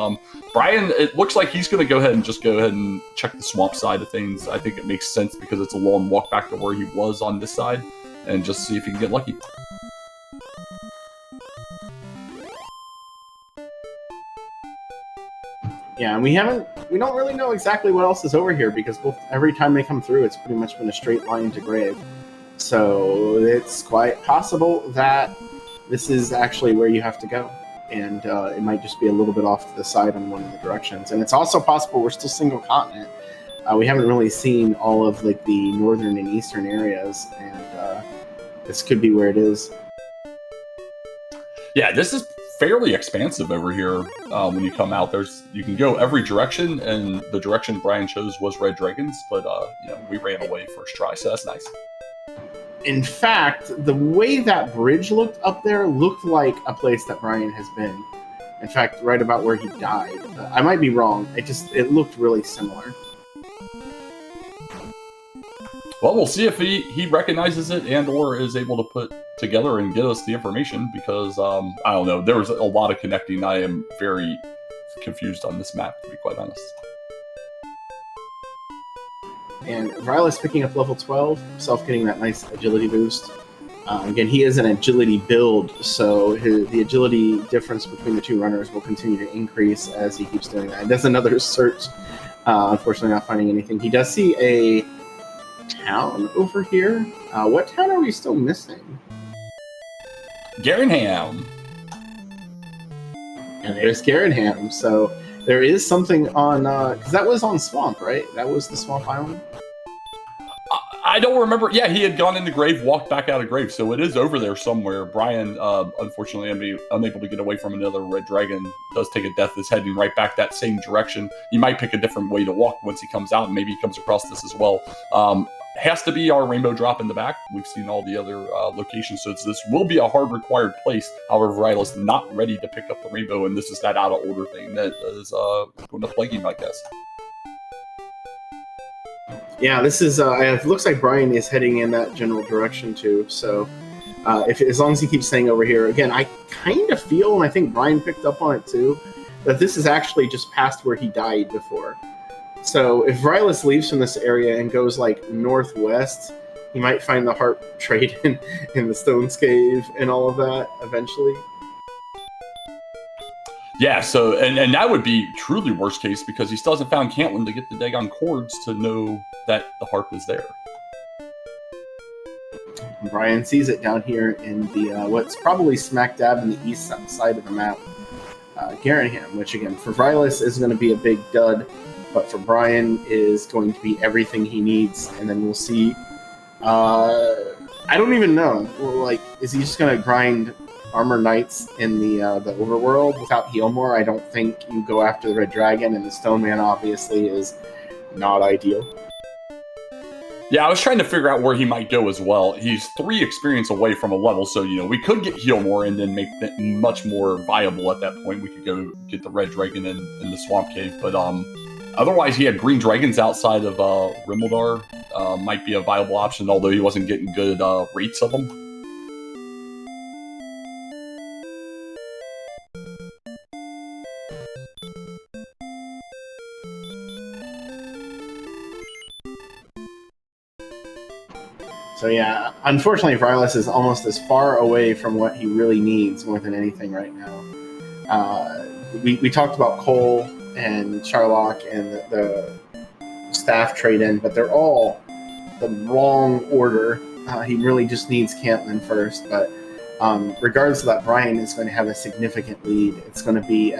Brian, it looks like he's going to go ahead and check the swamp side of things. I think it makes sense because it's a long walk back to where he was on this side, and just see if he can get lucky. Yeah, and we don't really know exactly what else is over here, because every time they come through, it's pretty much been a straight line to grave. So it's quite possible that this is actually where you have to go, and it might just be a little bit off to the side on one of the directions. And it's also possible we're still single continent. We haven't really seen all of the northern and eastern areas, and this could be where it is. Yeah, this is fairly expansive over here. When you come out, you can go every direction, and the direction Brian chose was Red Dragons, but we ran away first try, so that's nice. In fact, the way that bridge looked up there looked like a place that Brian has been. In fact, right about where he died. I might be wrong. It looked really similar. Well, we'll see if he recognizes it and or is able to put together and get us the information, because I don't know. There was a lot of connecting. I am very confused on this map, to be quite honest. And Frylus picking up level 12, himself getting that nice agility boost. Again, he is an agility build, so the agility difference between the two runners will continue to increase as he keeps doing that. He does another search, unfortunately not finding anything. He does see a town over here. What town are we still missing? Garenham. And there's Garenham. So there is something on, because that was on Swamp, right? That was the Swamp Island? I don't remember. Yeah, he had gone into grave, walked back out of grave, so it is over there somewhere. Brian, unfortunately, unable to get away from another red dragon, does take a death, is heading right back that same direction. He might pick a different way to walk once he comes out, and maybe he comes across this as well. Has to be our rainbow drop in the back. We've seen all the other locations, so this will be a hard required place. However, Ryla's not ready to pick up the rainbow, and this is that out of order thing that is going to plague him, I guess. Yeah, this is. It looks like Brian is heading in that general direction too. So, as long as he keeps staying over here, again, I kind of feel, and I think Brian picked up on it too, that this is actually just past where he died before. So if Rylus leaves from this area and goes like northwest, he might find the Harp Trade in the Stones Cave and all of that eventually. Yeah, so and that would be truly worst case, because he still hasn't found Caitlin to get the daggone chords to know that the harp is there. Brian sees it down here in the what's probably smack dab in the east side of the map, Garenham, which again for Rylus is going to be a big dud, but for Brian is going to be everything he needs. And then we'll see. I don't even know. Like, is he just going to grind Armor Knights in the overworld without heal more? I don't think you go after the Red Dragon, and the Stone Man obviously is not ideal. Yeah, I was trying to figure out where he might go as well. He's 3 experience away from a level, so we could get heal more and then make it much more viable at that point. We could go get the Red Dragon in the Swamp Cave, but otherwise he had Green Dragons outside of Rimeldar. Might be a viable option, although he wasn't getting good rates of them. So yeah, unfortunately, Vrylis is almost as far away from what he really needs more than anything right now. We talked about Cole and Charlock and the staff trade-in, but they're all the wrong order. He really just needs Caitlyn first, but regardless of that, Brian is going to have a significant lead. It's going to be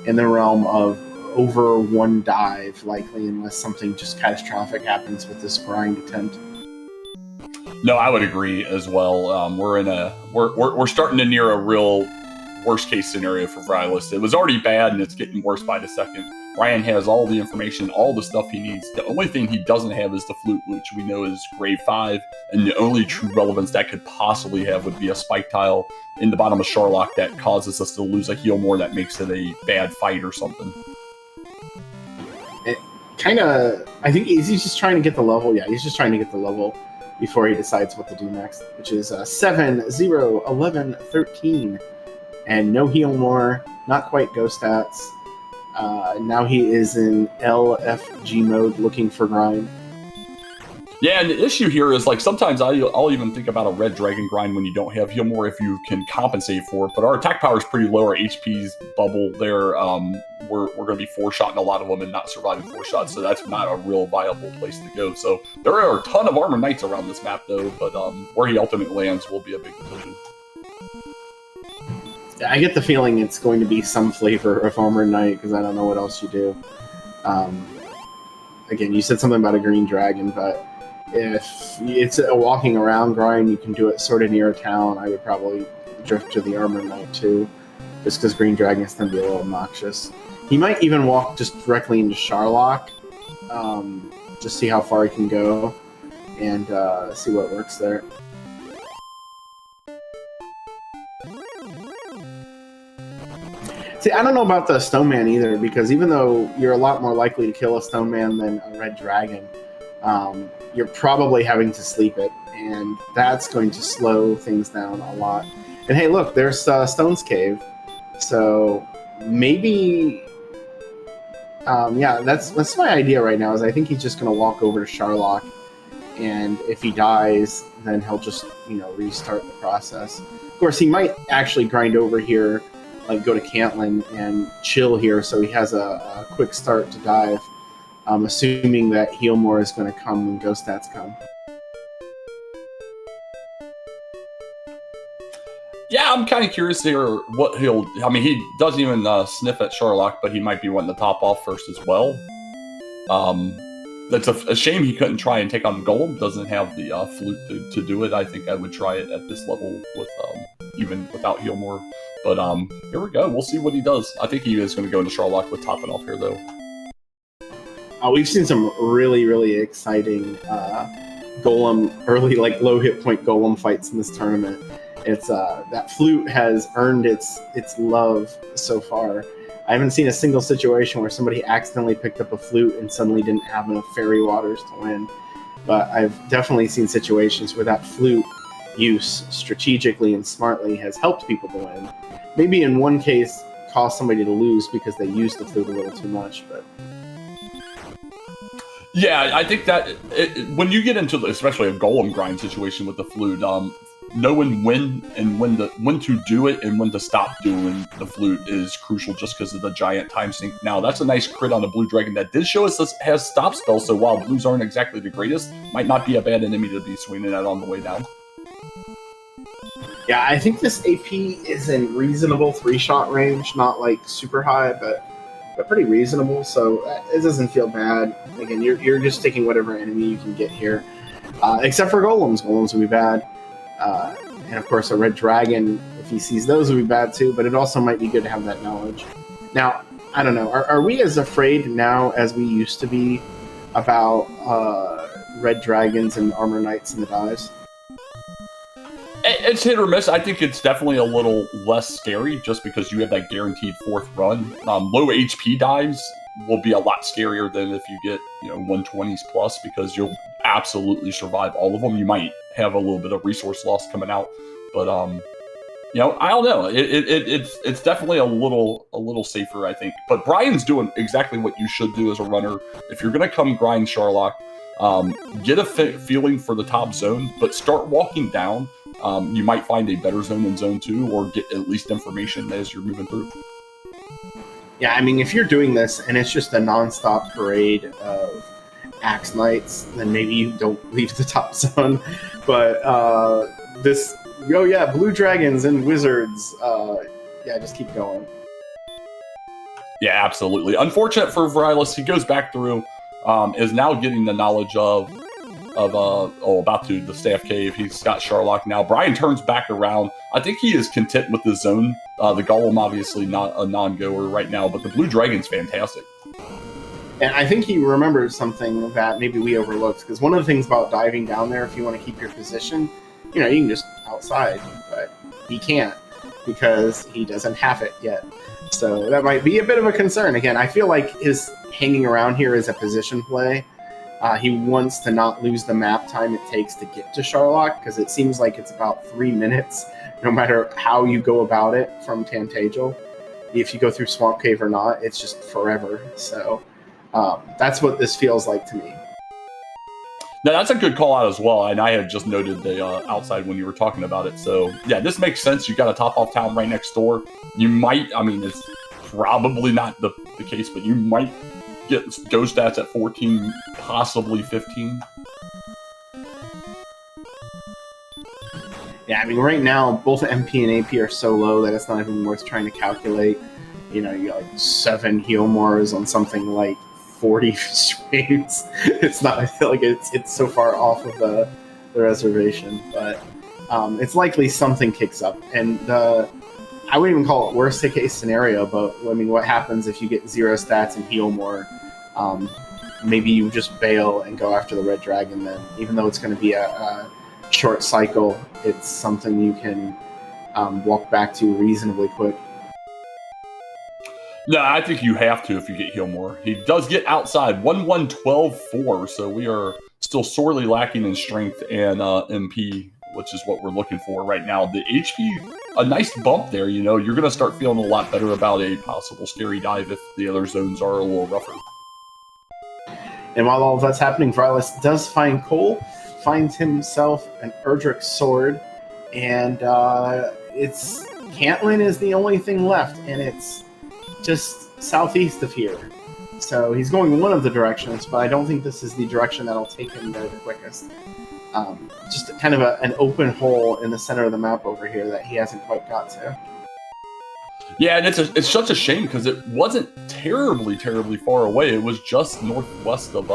in the realm of over one dive, likely, unless something just catastrophic happens with this grind attempt. No, I would agree as well. We're starting to near a real worst case scenario for Vrylis. It was already bad, and it's getting worse by the second. Brian has all the information, all the stuff he needs. The only thing he doesn't have is the flute, which we know is grade 5, and the only true relevance that could possibly have would be a spike tile in the bottom of Charlock that causes us to lose a heal more that makes it a bad fight or something. It kind of, I think he's just trying to get the level. Yeah, he's just trying to get the level before he decides what to do next, which is 7, 0, 11, 13. And no heal more, not quite ghost stats. Now he is in LFG mode looking for grind. Yeah, and the issue here is, like, sometimes I'll even think about a red dragon grind when you don't have heal more if you can compensate for it. But our attack power is pretty low. Our HP's bubble there. We're going to be 4-shotting a lot of them and not surviving 4 shots. So that's not a real viable place to go. So there are a ton of Armor Knights around this map, though. But where he ultimately lands will be a big decision. I get the feeling it's going to be some flavor of Armor Knight because I don't know what else you do. Again, you said something about a green dragon, but if it's a walking around grind, you can do it sort of near a town. I would probably drift to the Armor Knight too, just because green dragons tend to be a little obnoxious. He might even walk just directly into Charlock, just see how far he can go and see what works there. See, I don't know about the Stone Man either, because even though you're a lot more likely to kill a Stone Man than a Red Dragon, you're probably having to sleep it, and that's going to slow things down a lot. And hey, look, there's Stone's Cave, so maybe, yeah, that's my idea right now. Is I think he's just going to walk over to Charlock, and if he dies, then he'll just restart the process. Of course, he might actually grind over here, like go to Caitlyn and chill here, so he has a quick start to dive, assuming that heal more is going to come when ghost stats come. Yeah, I'm kind of curious here what he'll... I mean, he doesn't even sniff at Charlock, but he might be wanting to top off first as well. That's a shame he couldn't try and take on Golem. Doesn't have the flute to do it. I think I would try it at this level with even without heal more. But here we go. We'll see what he does. I think he is going to go into Charlock with topping off here, though. We've seen some really, really exciting Golem, early, like, low hit point Golem fights in this tournament. It's that flute has earned its love so far. I haven't seen a single situation where somebody accidentally picked up a flute and suddenly didn't have enough fairy waters to win. But I've definitely seen situations where that flute use strategically and smartly has helped people to win. Maybe in one case caused somebody to lose because they used the flute a little too much, but yeah, I think that when you get into especially a Golem grind situation with the flute, knowing when to do it and when to stop doing the flute is crucial, just because of the giant time sink. Now, that's a nice crit on the blue dragon that did show us this has stop spells, so while blues aren't exactly the greatest, might not be a bad enemy to be swinging at on the way down. yeah, I think this AP is in reasonable 3-shot range, not like super high, but pretty reasonable, so it doesn't feel bad. Again, you're just taking whatever enemy you can get here, except for Golems. Golems would be bad. And of course, a red dragon, if he sees those, would be bad too, but it also might be good to have that knowledge. Now, I don't know, are we as afraid now as we used to be about red dragons and armor knights in the dives? It's hit or miss. I think it's definitely a little less scary just because you have that guaranteed 4th run. Low HP dives will be a lot scarier than if you get 120s plus, because you'll absolutely survive all of them. You might have a little bit of resource loss coming out, but I don't know. It's definitely a little safer, I think. But Brian's doing exactly what you should do as a runner. If you're gonna come grind Charlock, Get a feeling for the top zone, but start walking down. You might find a better zone in zone 2, or get at least information as you're moving through. Yeah, I mean, if you're doing this and it's just a nonstop parade of Axe Knights, then maybe you don't leave the top zone. But Blue Dragons and Wizards, just keep going. Yeah, absolutely. Unfortunate for Virilus, he goes back through, is now getting the knowledge of the Staff Cave. He's got Sharlock now. Brian turns back around. I think he is content with the zone. The Golem, obviously not a non-goer right now, but the Blue Dragon's fantastic. And I think he remembers something that maybe we overlooked, because one of the things about diving down there, if you want to keep your position, you can just outside, but he can't because he doesn't have it yet. So that might be a bit of a concern. Again, I feel like his hanging around here is a position play. He wants to not lose the map time it takes to get to Sharlock, because it seems like it's about 3 minutes, no matter how you go about it from Tantagel. If you go through Swamp Cave or not, it's just forever. So that's what this feels like to me. Now, that's a good call out as well, and I had just noted the outside when you were talking about it. So, yeah, this makes sense. You got a top-off town right next door. You might, it's probably not the case, but you might get go stats at 14, possibly 15. Yeah, right now, both MP and AP are so low that it's not even worth trying to calculate. You got like 7 heal mores on something like 40 streams. It's not, I feel like it's so far off of the reservation, but it's likely something kicks up. And I wouldn't even call it worst case scenario, but what happens if you get 0 stats and heal more? Maybe you just bail and go after the Red Dragon then. Even though it's going to be a short cycle, it's something you can walk back to reasonably quick. No, I think you have to if you get heal more. He does get outside 1-1-12-4, so we are still sorely lacking in strength and MP, which is what we're looking for right now. The HP, a nice bump there. You're going to start feeling a lot better about a possible scary dive if the other zones are a little rougher. And while all of that's happening, Virilus does find Cole, finds himself an Erdrick sword, and it's Cantlin is the only thing left, and it's just southeast of here. So he's going one of the directions, but I don't think this is the direction that'll take him there the quickest. Just kind of an open hole in the center of the map over here that he hasn't quite got to. Yeah, and it's such a shame because it wasn't terribly far away. It was just northwest of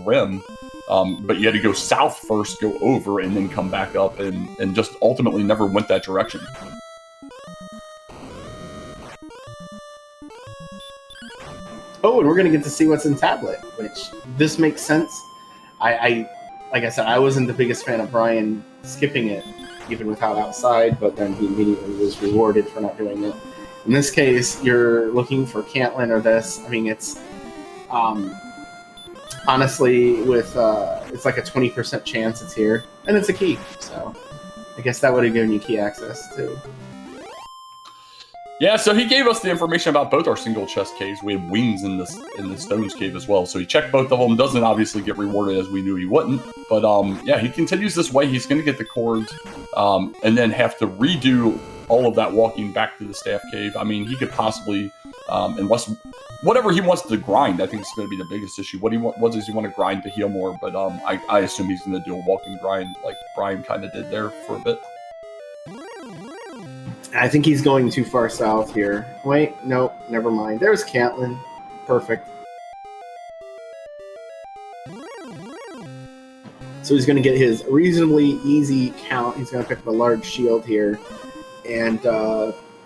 Rim, but you had to go south first, go over, and then come back up, and just ultimately never went that direction. Oh, and we're going to get to see what's in Tablet, which this makes sense. I like I said, I wasn't the biggest fan of Brian skipping it, even without outside, but then he immediately was rewarded for not doing it. In this case, you're looking for Cantlin or this. It's honestly with it's like a 20% chance it's here, and it's a key. So I guess that would have given you key access too. Yeah, so he gave us the information about both our single chest caves. We have wings in the Stones cave as well. So he checked both of them. Doesn't obviously get rewarded as we knew he wouldn't. But yeah, he continues this way. He's going to get the cords and then have to redo all of that walking back to the Staff Cave. He could possibly, unless whatever he wants to grind, I think is going to be the biggest issue. What does he want to grind to heal more? But I assume he's going to do a walking grind like Brian kind of did there for a bit. I think he's going too far south here. Wait, nope, never mind. There's Cantlin. Perfect. So he's going to get his reasonably easy count. He's going to pick up a large shield here. And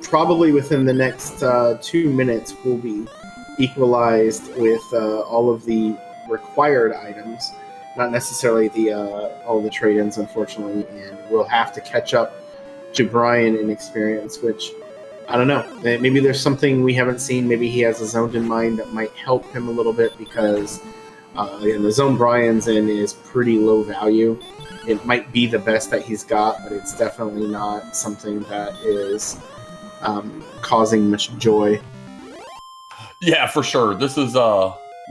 probably within the next 2 minutes, we'll be equalized with all of the required items. Not necessarily all the trade-ins, unfortunately. And we'll have to catch up to Brian in experience, which I don't know. Maybe there's something we haven't seen. Maybe he has a zone in mind that might help him a little bit because again, the zone Brian's in is pretty low value. It might be the best that he's got, but it's definitely not something that is causing much joy. Yeah, for sure. This is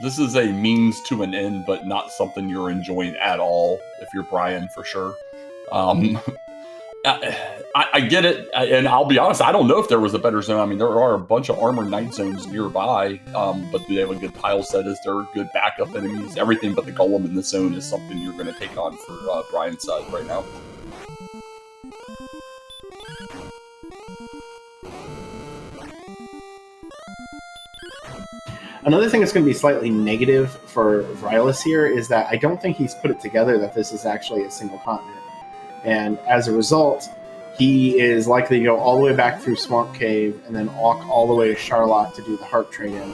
This is a means to an end, but not something you're enjoying at all. If you're Brian, for sure. I get it, and I'll be honest, I don't know if there was a better zone. I mean, there are a bunch of armored knight zones nearby, but do they have a good tile set? Is there good backup enemies? Everything but the golem in the zone is something you're going to take on for Brian's side right now. Another thing that's going to be slightly negative for Rylus here is that I don't think he's put it together that this is actually a single continent. And as a result, he is likely to go all the way back through Swamp Cave and then walk all the way to Charlotte to do the Heart Trade-In,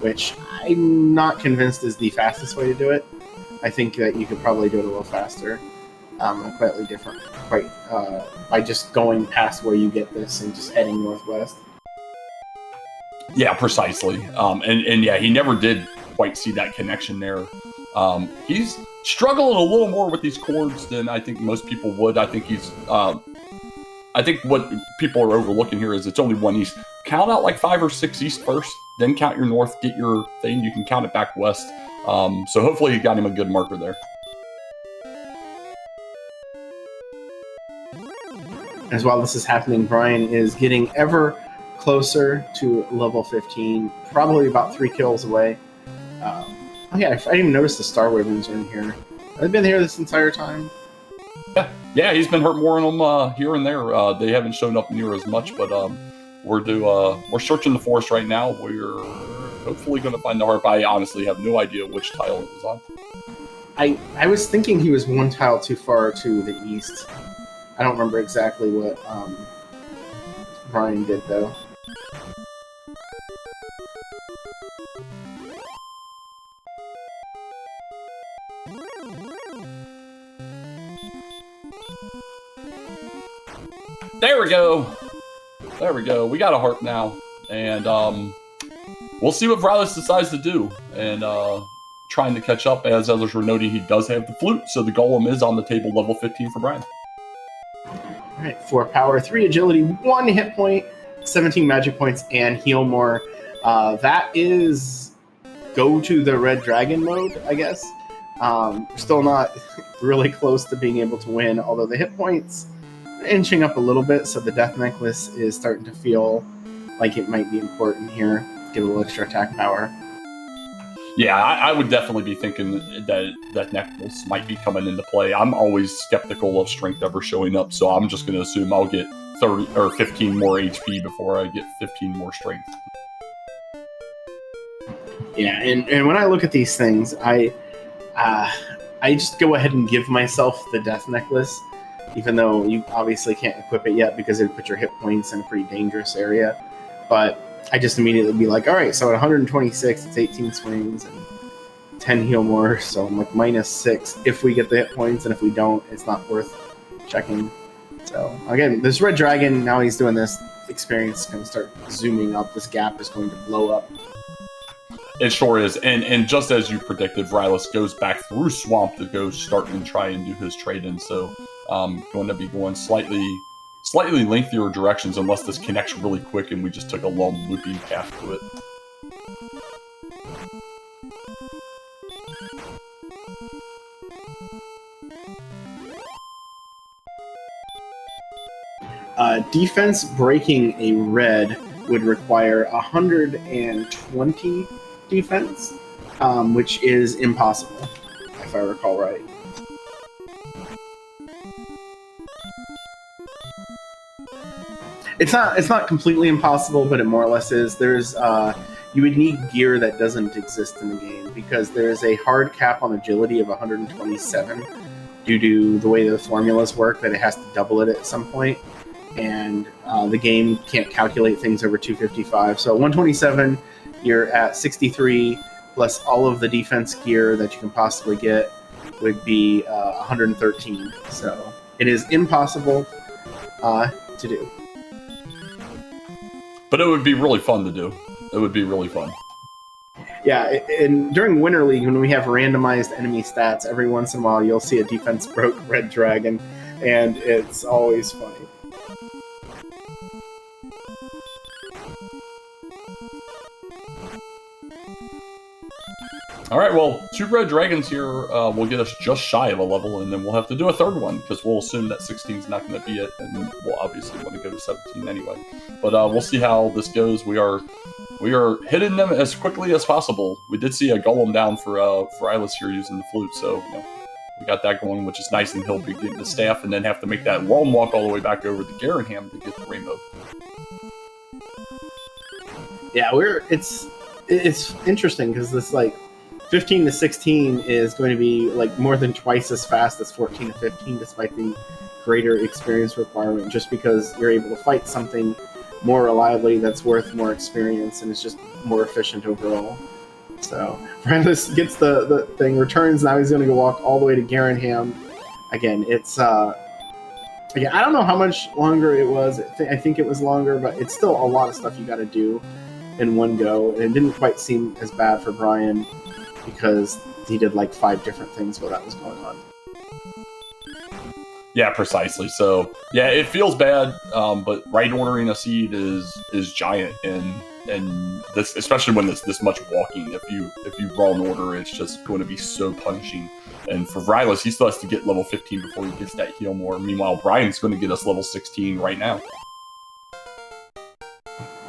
which I'm not convinced is the fastest way to do it. I think that you could probably do it a little faster, slightly different, by just going past where you get this and just heading northwest. Yeah, precisely. And yeah, he never did quite see that connection there. He's struggling a little more with these chords than I think most people would. I think he's, I think what people are overlooking here is it's only one east. Count out like 5 or 6 east first, then count your north, get your thing. You can count it back west. So hopefully you got him a good marker there. As while this is happening, Brian is getting ever closer to level 15, probably about 3 kills away. Oh yeah, I didn't even notice the Star Ravens are in here. Have they been here this entire time? Yeah, he's been hurt more on them here and there. They haven't shown up near as much, but we're searching the forest right now. We're hopefully going to find the harp. I honestly have no idea which tile it was on. I was thinking he was one tile too far to the east. I don't remember exactly what Brian did though. There we go. There we go. We got a harp now. And we'll see what Rylus decides to do. And trying to catch up, as others were noting, he does have the flute. So the golem is on the table, level 15 for Brian. All right, 4 power, 3 agility, 1 hit point, 17 magic points, and heal more. That is go to the red dragon mode, I guess. Still not really close to being able to win, although the hit points inching up a little bit, so the death necklace is starting to feel like it might be important here. Get a little extra attack power. Yeah, I would definitely be thinking that necklace might be coming into play. I'm always skeptical of strength ever showing up, so I'm just going to assume I'll get 30 or 15 more HP before I get 15 more strength. Yeah, and when I look at these things, I just go ahead and give myself the death necklace, even though you obviously can't equip it yet because it would put your hit points in a pretty dangerous area. But I just immediately be like, all right, so at 126, it's 18 swings and 10 heal more, so I'm like -6 if we get the hit points, and if we don't, it's not worth checking. So again, this red dragon, now he's doing this, experience is going to start zooming up. This gap is going to blow up. It sure is, and just as you predicted, Rylus goes back through Swamp to go start and try and do his trade-in, so going to be going slightly lengthier directions unless this connects really quick and we just took a long looping path to it. Defense breaking a red would require 120 defense, which is impossible, if I recall right. It's not completely impossible, but it more or less is. There's you would need gear that doesn't exist in the game because there is a hard cap on agility of 127 due to the way the formulas work, that it has to double it at some point, and the game can't calculate things over 255. So 127, you're at 63 plus all of the defense gear that you can possibly get would be 113. So it is impossible to do. But it would be really fun to do. It would be really fun. Yeah, and during Winter League, when we have randomized enemy stats, every once in a while you'll see a defense broke red dragon, and it's always funny. All right, well, 2 red dragons here will get us just shy of a level, and then we'll have to do a 3rd one, because we'll assume that 16 is not going to be it, and we'll obviously want to go to 17 anyway. But we'll see how this goes. We are hitting them as quickly as possible. We did see a golem down for Ilis here using the flute, so we got that going, which is nice, and he'll be getting the staff, and then have to make that long walk all the way back over to Garanham to get the rainbow. Yeah, it's interesting because this 15 to 16 is going to be more than twice as fast as 14 to 15, despite the greater experience requirement, just because you're able to fight something more reliably that's worth more experience and is just more efficient overall. So Brandis gets the thing, returns, now he's going to go walk all the way to Garanham. Again, it's again, I don't know how much longer it was. I think it was longer, but it's still a lot of stuff you got to do in one go, and it didn't quite seem as bad for Brian because he did 5 different things while that was going on. Yeah, precisely. So yeah, it feels bad, but right ordering a seed is giant, and this, especially when it's this much walking. If you wrong order, it's just going to be so punishing. And for Rylas, he still has to get level 15 before he gets that heal more. Meanwhile, Brian's going to get us level 16 right now.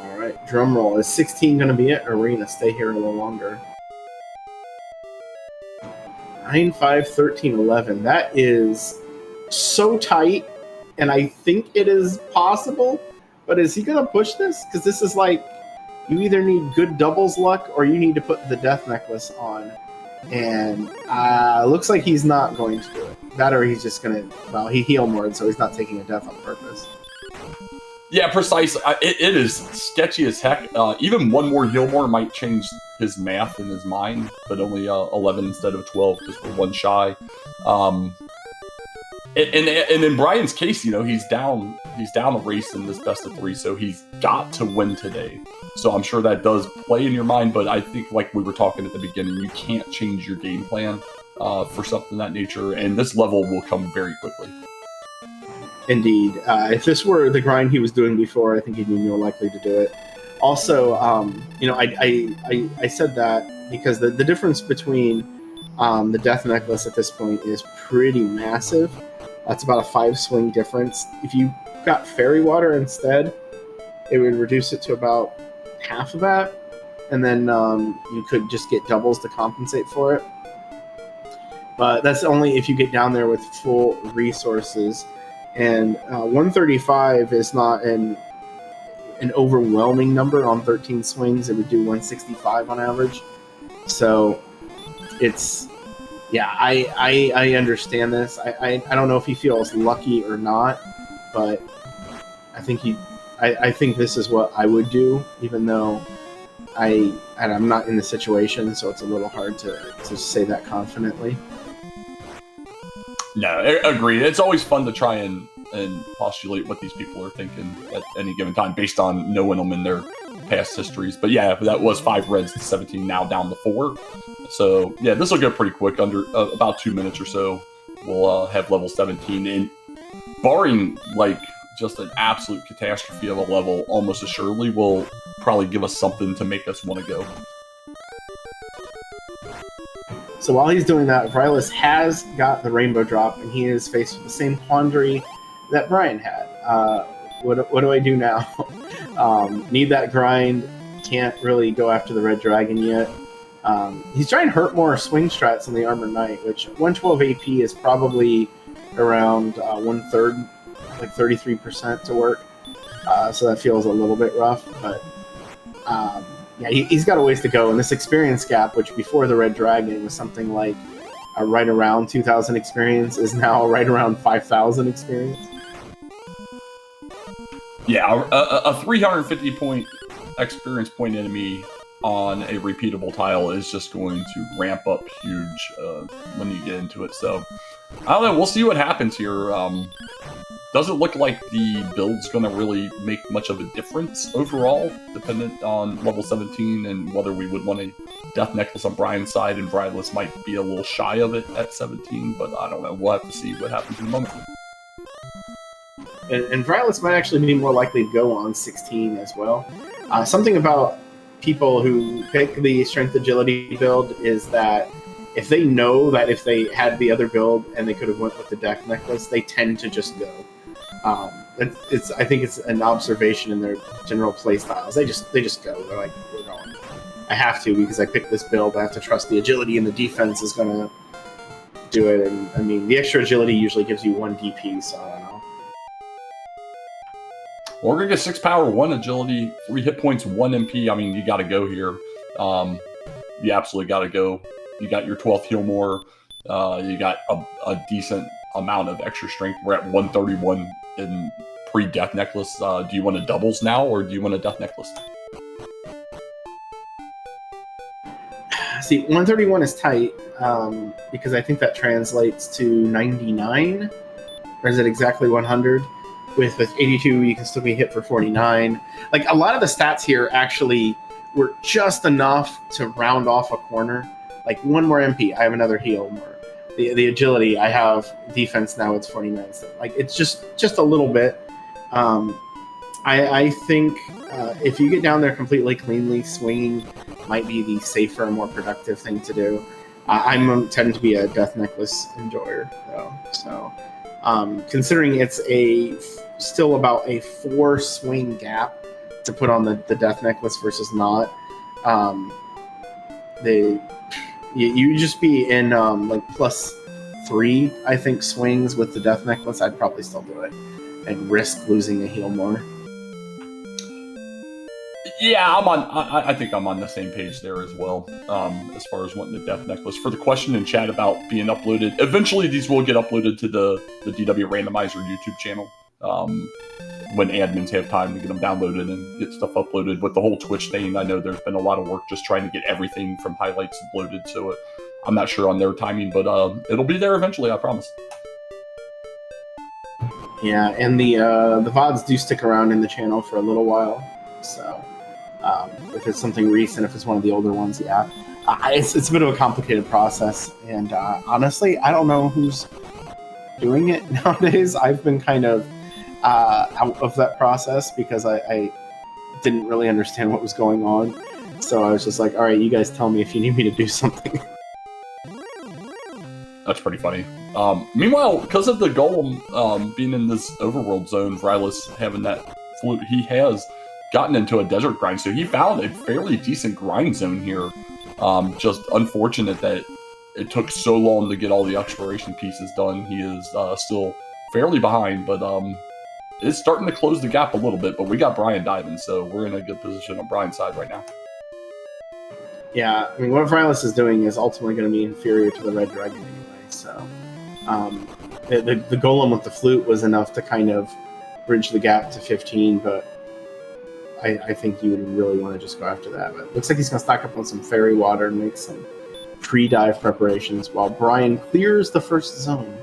All right, drum roll. Is 16 going to be it, or are we going to stay here a little longer? 9, 5, 13, 11. That is so tight, and I think it is possible, but is he going to push this? Because this is you either need good doubles luck or you need to put the death necklace on, and looks like he's not going to do it. That, or he's just going to, well, he heal more, so he's not taking a death on purpose. Yeah, precisely. It is sketchy as heck. Even one more heal more might change his math in his mind, but only 11 instead of 12 because we're 1 shy. And in Brian's case, he's down a race in this best of 3, so he's got to win today. So I'm sure that does play in your mind, but I think, like we were talking at the beginning, you can't change your game plan for something of that nature, and this level will come very quickly. Indeed. If this were the grind he was doing before, I think he'd be more likely to do it. Also, I said that because the difference between the death necklace at this point is pretty massive. That's about a 5 swing difference. If you got fairy water instead, it would reduce it to about half of that, and then you could just get doubles to compensate for it. But that's only if you get down there with full resources. And 135 is not an overwhelming number on 13 swings. It would do 165 on average. So it's, yeah, I understand this. I don't know if he feels lucky or not, but I think I think this is what I would do, even though I'm not in the situation, so it's a little hard to say that confidently. No, agreed. It's always fun to try and postulate what these people are thinking at any given time based on knowing them in their past histories. But yeah, that was 5 reds to 17, now down to 4. So yeah, this will go pretty quick. Under about 2 minutes or so, we'll have level 17. And barring just an absolute catastrophe of a level, almost assuredly will probably give us something to make us want to go. So while he's doing that, Rylas has got the rainbow drop, and he is faced with the same quandary that Brian had. What do I do now? Need that grind, can't really go after the red dragon yet. He's trying to hurt more swing strats than the armored knight, which 112 AP is probably around 1/3, 33% to work. So that feels a little bit rough, but yeah, he's got a ways to go. And this experience gap, which before the red dragon was something like right around 2,000 experience, is now right around 5,000 experience. Yeah, a 350 point experience point enemy on a repeatable tile is just going to ramp up huge when you get into it. So I don't know. We'll see what happens here. Doesn't look like the build's going to really make much of a difference overall, dependent on level 17 and whether we would want a death necklace on Brian's side, and Bryless might be a little shy of it at 17, but I don't know. We'll have to see what happens in a moment. And Bryless might actually be more likely to go on 16 as well. Something about people who pick the strength agility build is that if they know that if they had the other build and they could have went with the death necklace, they tend to just go. I think it's an observation in their general play styles. They just go. They're like, we're going. I have to because I picked this build. I have to trust the agility and the defense is gonna do it. And I mean, the extra agility usually gives you 1 DP, so I don't know. Well, we're gonna get 6 power, 1 agility, 3 hit points, 1 MP. I mean, you got to go here. You absolutely got to go. You got your 12th heal more. You got a decent amount of extra strength. We're at 131 in pre-death necklace. Do you want a doubles now, or do you want a death necklace? See, 131 is tight because I think that translates to 99, or is it exactly 100? With 82, you can still be hit for 49. Like, a lot of the stats here actually were just enough to round off a corner. Like, 1 more MP, I have another heal more. The agility, I have defense now, it's 49. So, like, it's just a little bit. I think if you get down there completely cleanly, swinging might be the safer, more productive thing to do. I tend to be a death necklace enjoyer, though. So, considering it's still about a 4 swing gap to put on the death necklace versus not, you just be in like +3, I think, swings with the death necklace. I'd probably still do it and risk losing a heal more. Yeah, I think I'm on the same page there as well. As far as wanting the death necklace. For the question in chat about being uploaded, eventually these will get uploaded to the DWR Randomizer YouTube channel. When admins have time to get them downloaded and get stuff uploaded. With the whole Twitch thing, I know there's been a lot of work just trying to get everything from highlights uploaded, so I'm not sure on their timing, but it'll be there eventually, I promise. Yeah, and the VODs do stick around in the channel for a little while, so if it's something recent, if it's one of the older ones, yeah. It's a bit of a complicated process, and honestly, I don't know who's doing it nowadays. I've been kind of out of that process because I didn't really understand what was going on. So I was just like, all right, you guys tell me if you need me to do something. That's pretty funny. Meanwhile, because of the golem being in this overworld zone, Vrylis having that flute, he has gotten into a desert grind. So he found a fairly decent grind zone here. Just unfortunate that it took so long to get all the exploration pieces done. He is still fairly behind, but it's starting to close the gap a little bit. But we got Brian diving, so we're in a good position on Brian's side right now. Yeah, I mean, what Vrylis is doing is ultimately going to be inferior to the Red Dragon anyway. So the golem with the flute was enough to kind of bridge the gap to 15, but I think you would really want to just go after that. But it looks like he's going to stock up on some fairy water and make some pre-dive preparations while Brian clears the first zone.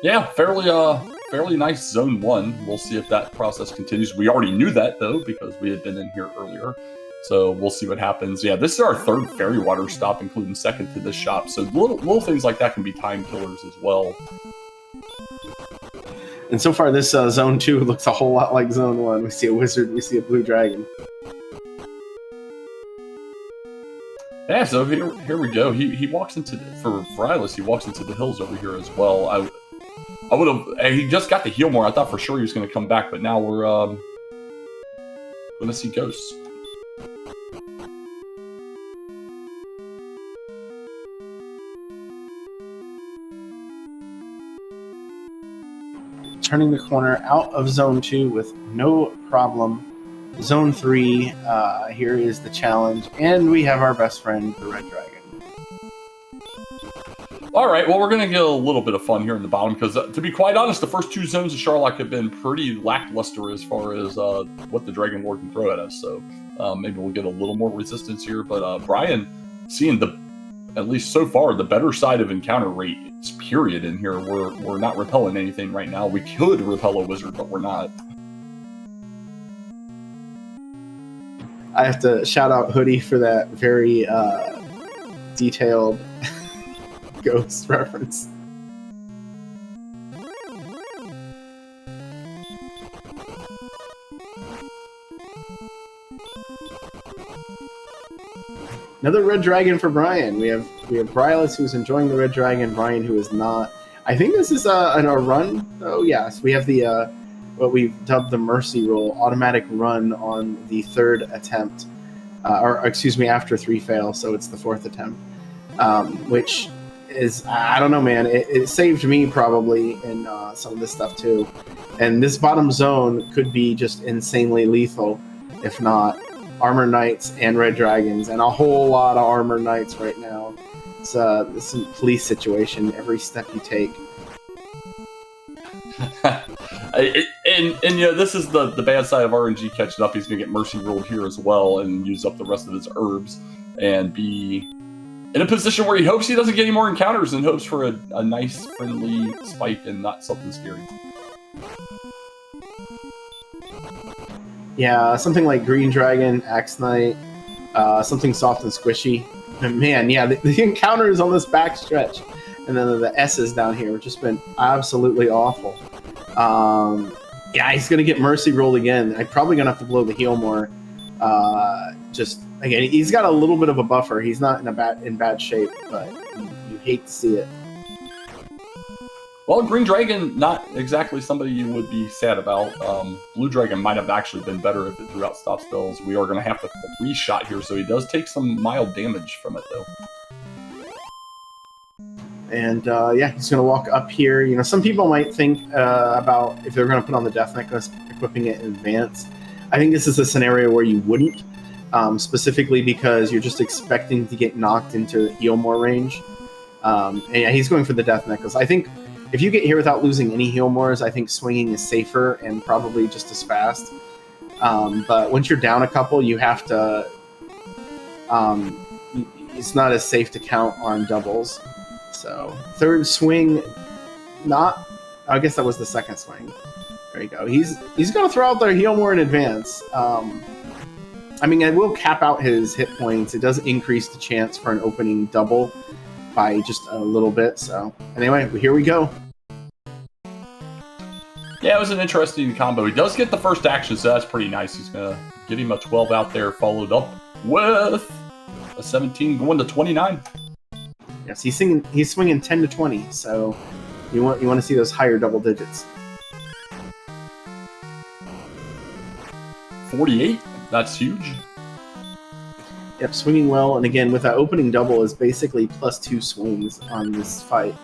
Yeah, fairly nice zone 1. We'll see if that process continues. We already knew that, though, because we had been in here earlier. So we'll see what happens. Yeah, this is our 3rd fairy water stop, including 2nd to this shop. So little things like that can be time killers as well. And so far, this zone 2 looks a whole lot like zone 1. We see a wizard, we see a blue dragon. Yeah, so here we go. He walks into, for Vrylis, he walks into the hills over here as well. I would have, he just got the heal more. I thought for sure he was going to come back, but now we're going to see ghosts. Turning the corner out of Zone 2 with no problem. Zone 3, here is the challenge, and we have our best friend, the Red Dragon. Alright, well, we're going to get a little bit of fun here in the bottom, because to be quite honest, the first 2 zones of Sharlock have been pretty lackluster as far as what the Dragon Lord can throw at us, so maybe we'll get a little more resistance here, but Brian, seeing at least so far, the better side of encounter rates, period, in here. We're not repelling anything right now. We could repel a wizard, but we're not. I have to shout out Hoodie for that very detailed ghost reference. Another red dragon for Brian. We have Brylis, who's enjoying the red dragon. Brian, who is not. I think this is a run. Oh yes, we have the what we've dubbed the mercy roll, automatic run on the third attempt, or excuse me, after 3 fails. So it's the 4th attempt, which is, I don't know, man. It saved me probably in some of this stuff too. And this bottom zone could be just insanely lethal, if not. Armor Knights and Red Dragons, and a whole lot of Armor Knights right now. It's a police situation every step you take. and you know, this is the bad side of RNG catching up. He's going to get mercy rolled here as well and use up the rest of his herbs and be in a position where he hopes he doesn't get any more encounters and hopes for a nice, friendly spike and not something scary. Yeah, something like Green Dragon, Axe Knight, something soft and squishy. And man, yeah, the encounters on this back stretch and then the S's down here have just been absolutely awful. Yeah, he's going to get mercy rolled again. I'm probably going to have to blow the heal more. Just, again, he's got a little bit of a buffer. He's not in bad shape, but you hate to see it. Well, Green Dragon, not exactly somebody you would be sad about. Blue Dragon might have actually been better if it threw out stop spells. We are going to have to re-shot here, so he does take some mild damage from it, though. And, yeah, he's going to walk up here. You know, some people might think about if they're going to put on the Death Necklace, equipping it in advance. I think this is a scenario where you wouldn't, specifically because you're just expecting to get knocked into heal more range. And yeah, he's going for the Death Necklace. I think if you get here without losing any heal mores, I think swinging is safer and probably just as fast. But once you're down a couple, you have to... it's not as safe to count on doubles. So, third swing, not... I guess that was the second swing. There you go. He's going to throw out their heal more in advance. I mean, it will cap out his hit points. It does increase the chance for an opening double by just a little bit. So anyway, here we go. Yeah, it was an interesting combo. He does get the first action, so that's pretty nice. He's going to get him a 12 out there, followed up with a 17 going to 29. Yes, he's swinging 10 to 20, so you want to see those higher double digits. 48, that's huge. Yep, swinging well, and again, with that opening double is basically +2 swings on this fight.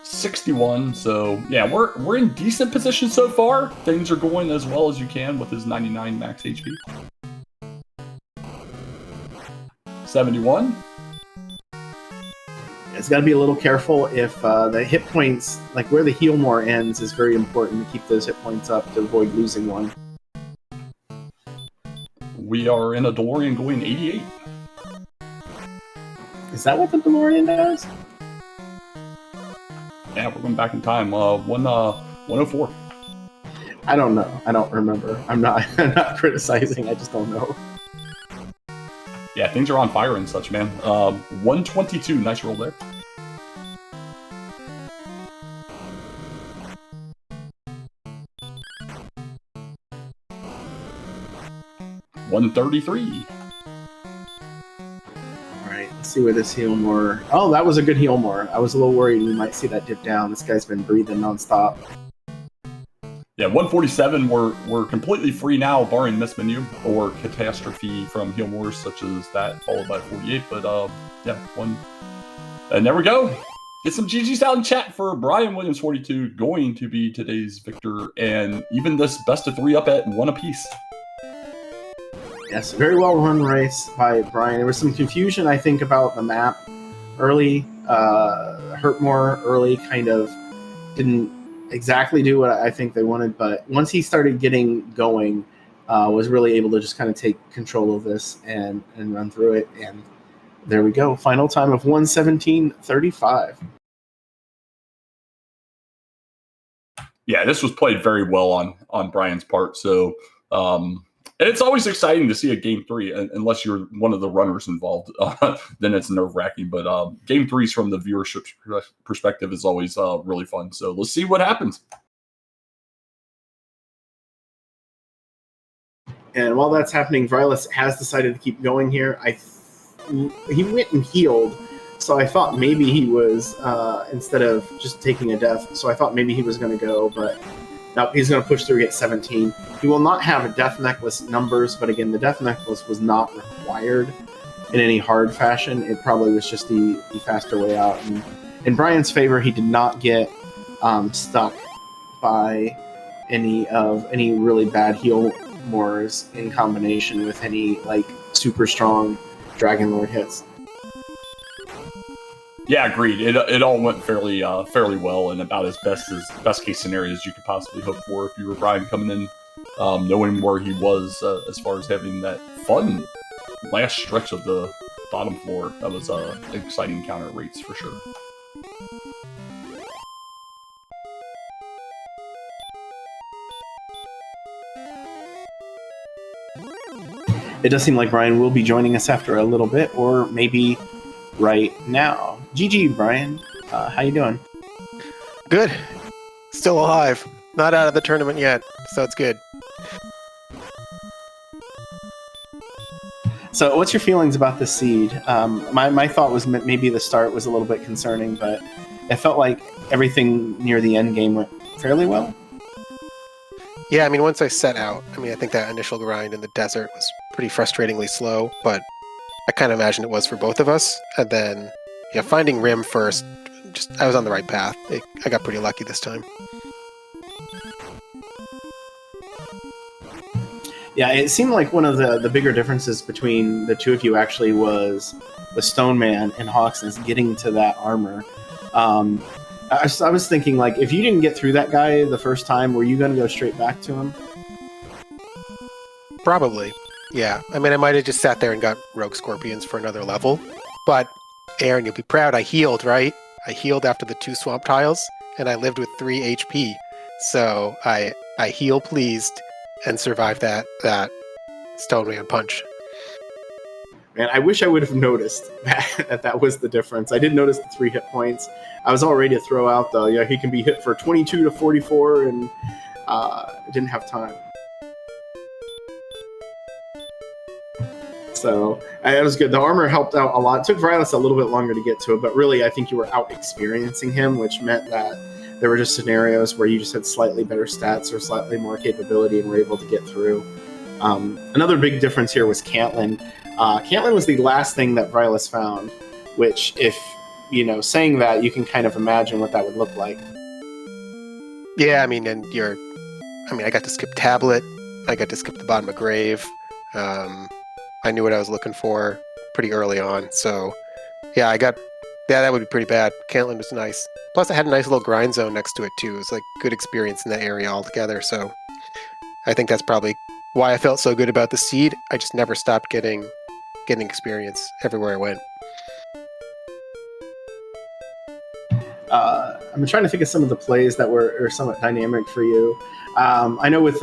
61, so yeah, we're in decent position so far. Things are going as well as you can with his 99 max HP. 71. It's got to be a little careful if the hit points, like where the heal more ends, is very important to keep those hit points up to avoid losing one. We are in a DeLorean going 88. Is that what the DeLorean does? Yeah, we're going back in time. 104. I don't know. I don't remember. I'm not criticizing. I just don't know. Yeah, things are on fire and such, man. 122. Nice roll there. $133. Alright, let's see where this heal more... Oh, that was a good heal more. I was a little worried we might see that dip down. This guy's been breathing nonstop. Yeah, 147, we're completely free now, barring Miss Menu or Catastrophe from heal mores such as that, followed by 48. But yeah, one. And there we go. Get some GG's out in chat for Brian Williams 42, going to be today's victor, and even this best of 3 up at 1 apiece. Yes, very well run race by Brian. There was some confusion, I think, about the map early. Hurtmore early kind of didn't exactly do what I think they wanted, but once he started getting going, was really able to just kind of take control of this and run through it. And there we go. Final time of 1:17:35. Yeah, this was played very well on Brian's part. So, and it's always exciting to see a game 3, unless you're one of the runners involved. Then it's nerve-wracking. But game 3s from the viewership perspective is always really fun. So let's see what happens. And while that's happening, Vrylis has decided to keep going here. He went and healed, so I thought maybe he was, instead of just taking a death, so I thought maybe he was going to go, but no, he's going to push through, get 17. He will not have a Death Necklace numbers, but again, the Death Necklace was not required in any hard fashion. It probably was just the faster way out. And in Brian's favor, he did not get stuck by any really bad heal mores in combination with any like super strong Dragon Lord hits. Yeah, agreed. It all went fairly well, and about as best case scenario as you could possibly hope for if you were Brian coming in, knowing where he was as far as having that fun last stretch of the bottom floor. That was exciting counter rates for sure. It does seem like Brian will be joining us after a little bit, or maybe right now. GG, Brian. How you doing? Good. Still alive. Not out of the tournament yet, so it's good. So what's your feelings about this seed? My thought was maybe the start was a little bit concerning, but it felt like everything near the end game went fairly well. Yeah, I mean, once I set out, I think that initial grind in the desert was pretty frustratingly slow, but I kind of imagined it was for both of us. And then, yeah, finding Rim first, I was on the right path. I got pretty lucky this time. Yeah, it seemed like one of the bigger differences between the two of you actually was the Stone Man and Hawksness getting to that armor. I was thinking, like, if you didn't get through that guy the first time, were you going to go straight back to him? Probably, yeah. I mean, I might have just sat there and got Rogue Scorpions for another level. But, Aaron, you'll be proud, I healed, right? I healed after the 2 swamp tiles, and I lived with 3 HP. So I heal pleased and survived that Stone Man punch. Man, I wish I would have noticed that was the difference. I did notice the 3 hit points. I was all ready to throw out though. Yeah, he can be hit for 22 to 44, and didn't have time. So it was good. The armor helped out a lot. It took Vrylis a little bit longer to get to it, but really I think you were out experiencing him, which meant that there were just scenarios where you just had slightly better stats or slightly more capability and were able to get through. Another big difference here was Cantlin. Cantlin was the last thing that Vrylis found, which, if, saying that, you can kind of imagine what that would look like. Yeah, I mean, I got to skip Tablet. I got to skip the bottom of Grave. I knew what I was looking for pretty early on. So, yeah, that would be pretty bad. Cantlin was nice. Plus, I had a nice little grind zone next to it, too. It was like good experience in that area altogether. So, I think that's probably why I felt so good about the seed. I just never stopped getting experience everywhere I went. I'm trying to think of some of the plays that were somewhat dynamic for you. I know with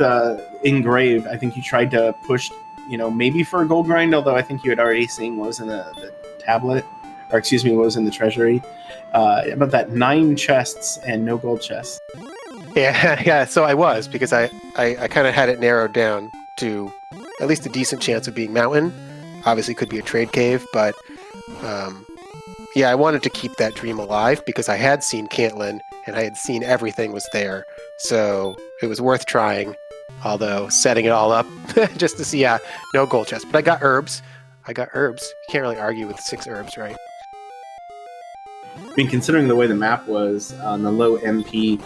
Engrave, I think you tried to push, maybe for a gold grind, although I think you had already seen what was in the tablet, or excuse me, what was in the treasury. About that 9 chests and no gold chests. Yeah. So I was, because I kind of had it narrowed down to at least a decent chance of being mountain. Obviously, could be a trade cave, but yeah, I wanted to keep that dream alive because I had seen Cantlin and I had seen everything was there, so it was worth trying. Although setting it all up just to see, no gold chest, but I got herbs. You can't really argue with 6 herbs, right? I mean, considering the way the map was on the low MP,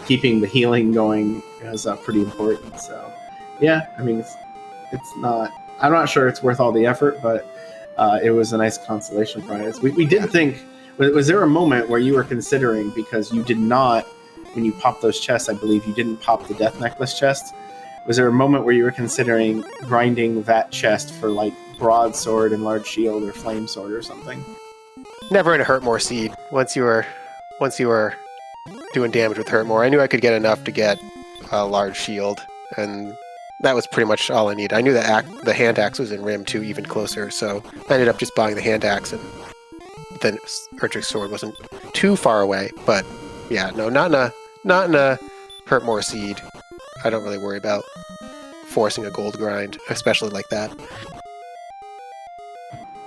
keeping the healing going was pretty important. So, yeah, I mean, it's not. I'm not sure it's worth all the effort, but it was a nice consolation prize. We did think. Was there a moment where you were considering, because you did not, when you popped those chests, I believe you didn't pop the Death Necklace chest. Was there a moment where you were considering grinding that chest for like broadsword and large shield or flame sword or something? Never in a hurt more seed. Once you were doing damage with hurt more, I knew I could get enough to get a large shield, and that was pretty much all I needed. I knew that the hand axe was in Rim too, even closer, so I ended up just buying the hand axe, and then Erdrick's sword wasn't too far away. But yeah, no, not in a hurt more seed. I don't really worry about forcing a gold grind, especially like that.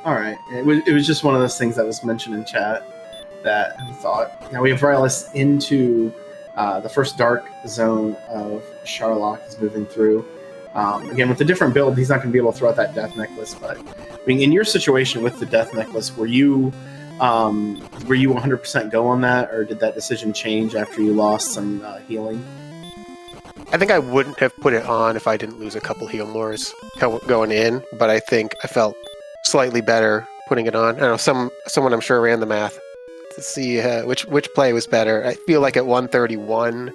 All right. It was just one of those things that was mentioned in chat that I thought. Now we have Rylus into the first dark zone of Sharlock is moving through. Again, with a different build, he's not going to be able to throw out that death necklace. But I mean, in your situation with the death necklace, were you 100% go on that, or did that decision change after you lost some healing? I think I wouldn't have put it on if I didn't lose a couple heal mores going in, but I think I felt slightly better putting it on. I don't know, someone I'm sure ran the math to see which play was better. I feel like at 131,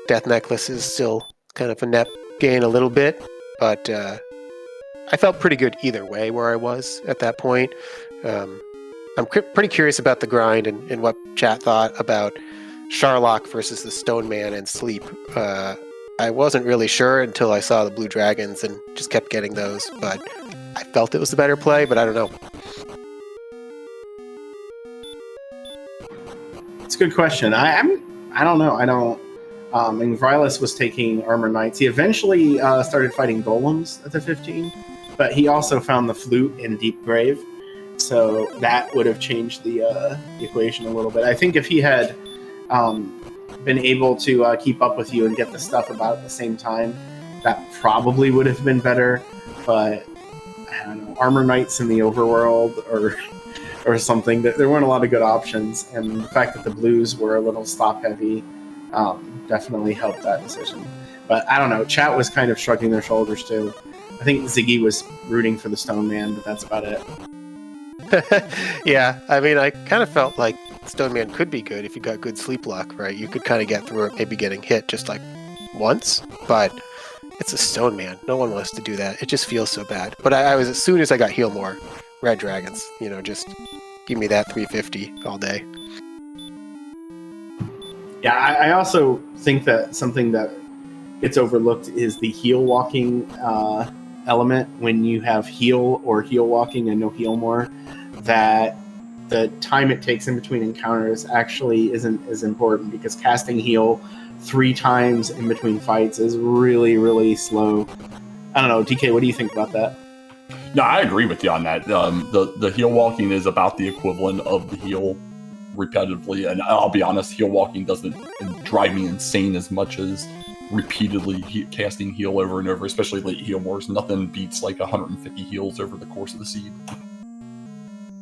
Death Necklace is still kind of a net gain a little bit, but I felt pretty good either way where I was at that point. I'm pretty curious about the grind and what chat thought about Sharlock versus the Stone Man and Sleep. I wasn't really sure until I saw the Blue Dragons and just kept getting those, but I felt it was the better play, but I don't know. It's a good question. I don't know. I don't. And Rylus was taking Armor Knights. He eventually started fighting Golems at the 15, but he also found the Flute in Deep Grave, so that would have changed the equation a little bit. I think if he had been able to keep up with you and get the stuff about at the same time, that probably would have been better. But I don't know, Armor Knights in the overworld or something. There weren't a lot of good options, and the fact that the blues were a little stop heavy definitely helped that decision. But I don't know, chat was kind of shrugging their shoulders too. I think Ziggy was rooting for the Stone Man, but that's about it. Yeah, I mean, I kind of felt like Stone Man could be good if you got good sleep luck, right? You could kind of get through it, maybe getting hit just like once, but it's a Stone Man. No one wants to do that. It just feels so bad. But I was, as soon as I got heal more, Red Dragons, just give me that 350 all day. Yeah, I also think that something that gets overlooked is the heal walking element. When you have heal or heal walking and no heal more, that the time it takes in between encounters actually isn't as important, because casting heal 3 times in between fights is really, really slow. I don't know, DK, what do you think about that? No, I agree with you on that. The heal walking is about the equivalent of the heal repetitively, and I'll be honest, heal walking doesn't drive me insane as much as repeatedly casting heal over and over, especially late heal wars. Nothing beats like 150 heals over the course of the seed.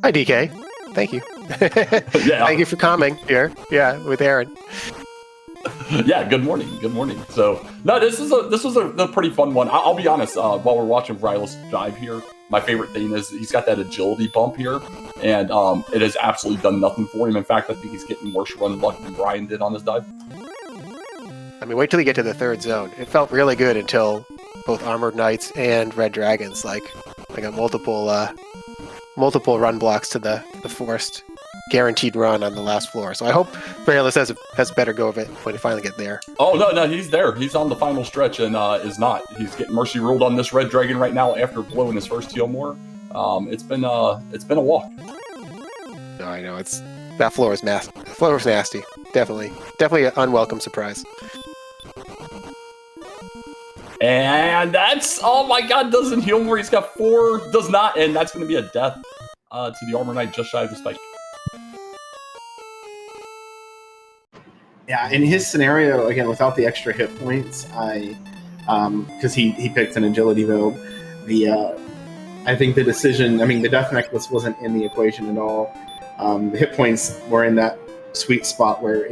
Hi, DK. Thank you. Yeah. Thank you for coming here. Yeah, with Aaron. Yeah, good morning. Good morning. So, no, this was a pretty fun one. I'll be honest, while we're watching Rylus dive here, my favorite thing is he's got that agility bump here, and it has absolutely done nothing for him. In fact, I think he's getting worse run luck than Brian did on his dive. I mean, wait till you get to the 3rd zone. It felt really good until both Armored Knights and Red Dragons, I got multiple run blocks to the forced guaranteed run on the last floor. So I hope Rylus has a better go of it when you finally get there. Oh, no, he's there. He's on the final stretch and is not. He's getting mercy ruled on this Red Dragon right now after blowing his first heal more. It's been a walk. No, I know, that floor is nasty. The floor is nasty. Definitely an unwelcome surprise. And that's, oh my god, doesn't heal more. He's got 4, does not, and that's going to be a death to the Armor Knight just shy of the spike. Yeah, in his scenario, again, without the extra hit points, because he picked an agility build, I think the decision, the Death Necklace wasn't in the equation at all. The hit points were in that sweet spot where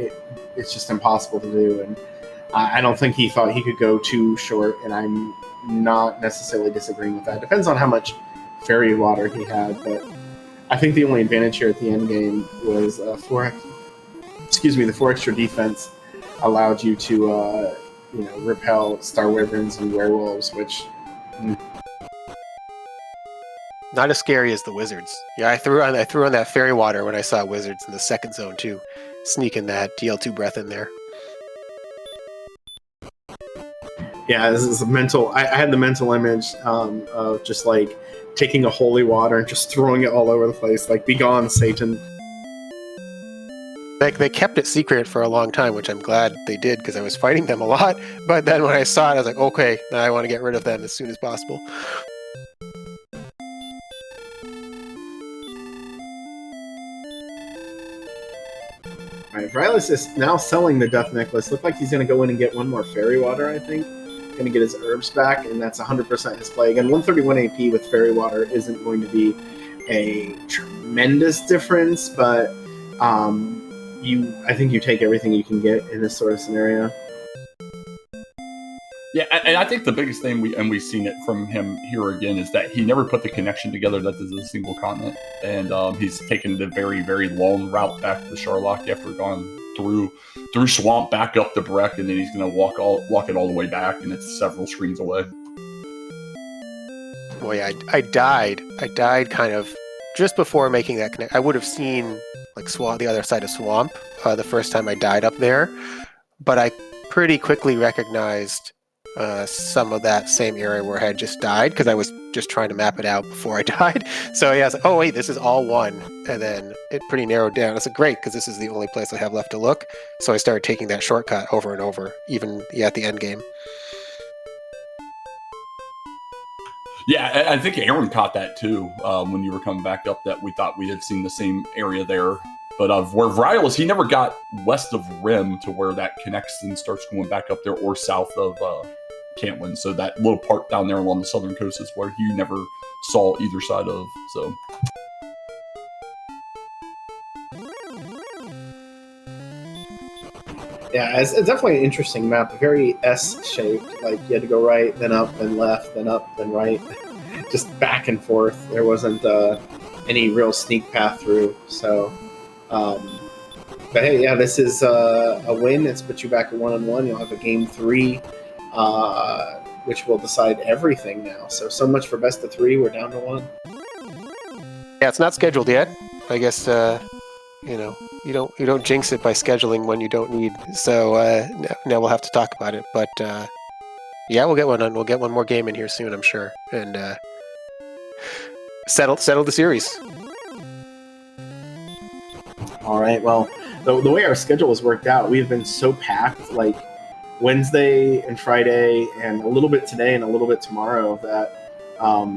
it's just impossible to do, and I don't think he thought he could go too short, and I'm not necessarily disagreeing with that. Depends on how much fairy water he had, but I think the only advantage here at the end game was the 4 extra defense allowed you to repel Star Wyverns and werewolves, which not as scary as the wizards. Yeah, I threw on that fairy water when I saw wizards in the 2nd zone too, sneaking that DL2 breath in there. Yeah, this is a mental. I had the mental image of just taking a holy water and just throwing it all over the place, like "Be gone, Satan." They kept it secret for a long time, which I'm glad they did because I was fighting them a lot. But then when I saw it, I was like, okay, now I want to get rid of them as soon as possible. All right, Rylas is now selling the Death Necklace. Looked like he's going to go in and get one more Fairy Water, I think. Going to get his herbs back, and that's 100% his play. Again, 131 AP with Fairy Water isn't going to be a tremendous difference, but I think you take everything you can get in this sort of scenario. Yeah, and I think the biggest thing we've seen it from him here again is that he never put the connection together that is a single continent, and he's taken the very, very long route back to Charlock after going through Swamp, back up to Breck, and then he's going to walk it all the way back, and it's several screens away. Boy, I died kind of just before making that connect. I would have seen like Swamp, the other side of Swamp, the first time I died up there, but I pretty quickly recognized some of that same area where I had just died because I was just trying to map it out before I died. So yeah, I was like, oh wait, this is all one, and then it pretty narrowed down. I said, great, because this is the only place I have left to look. So I started taking that shortcut over and over, even at the end game. Yeah, I think Aaron caught that too when you were coming back up, that we thought we had seen the same area there. But where Vrylis, he never got west of Rim to where that connects and starts going back up there, or south of Cantwin. So that little part down there along the southern coast is where you never saw either side of. So yeah, it's definitely an interesting map. Very S-shaped. Like you had to go right, then up, then left, then up, then right, just back and forth. There wasn't any real sneak path through. So, but hey, yeah, this is a win. It's put you back at 1-1. You'll have a game 3. Which will decide everything now. So much for best of 3. We're down to 1. Yeah, it's not scheduled yet. I guess you don't jinx it by scheduling when you don't need. So now we'll have to talk about it. But yeah, we'll get one on. We'll get one more game in here soon, I'm sure, and settle the series. All right. Well, the way our schedule has worked out, we've been so packed. Like Wednesday and Friday and a little bit today and a little bit tomorrow that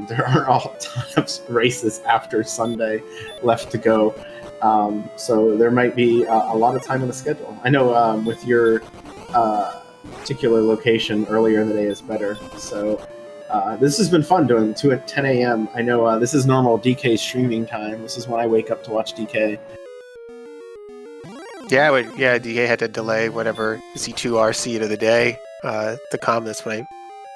there aren't a ton of races after Sunday left to go. So there might be a lot of time on the schedule. I know with your particular location earlier in the day is better. So this has been fun doing 2 at 10 a.m. I know this is normal DK streaming time. This is when I wake up to watch DK. Yeah, DK had to delay whatever C2R seed of the day to calm this way.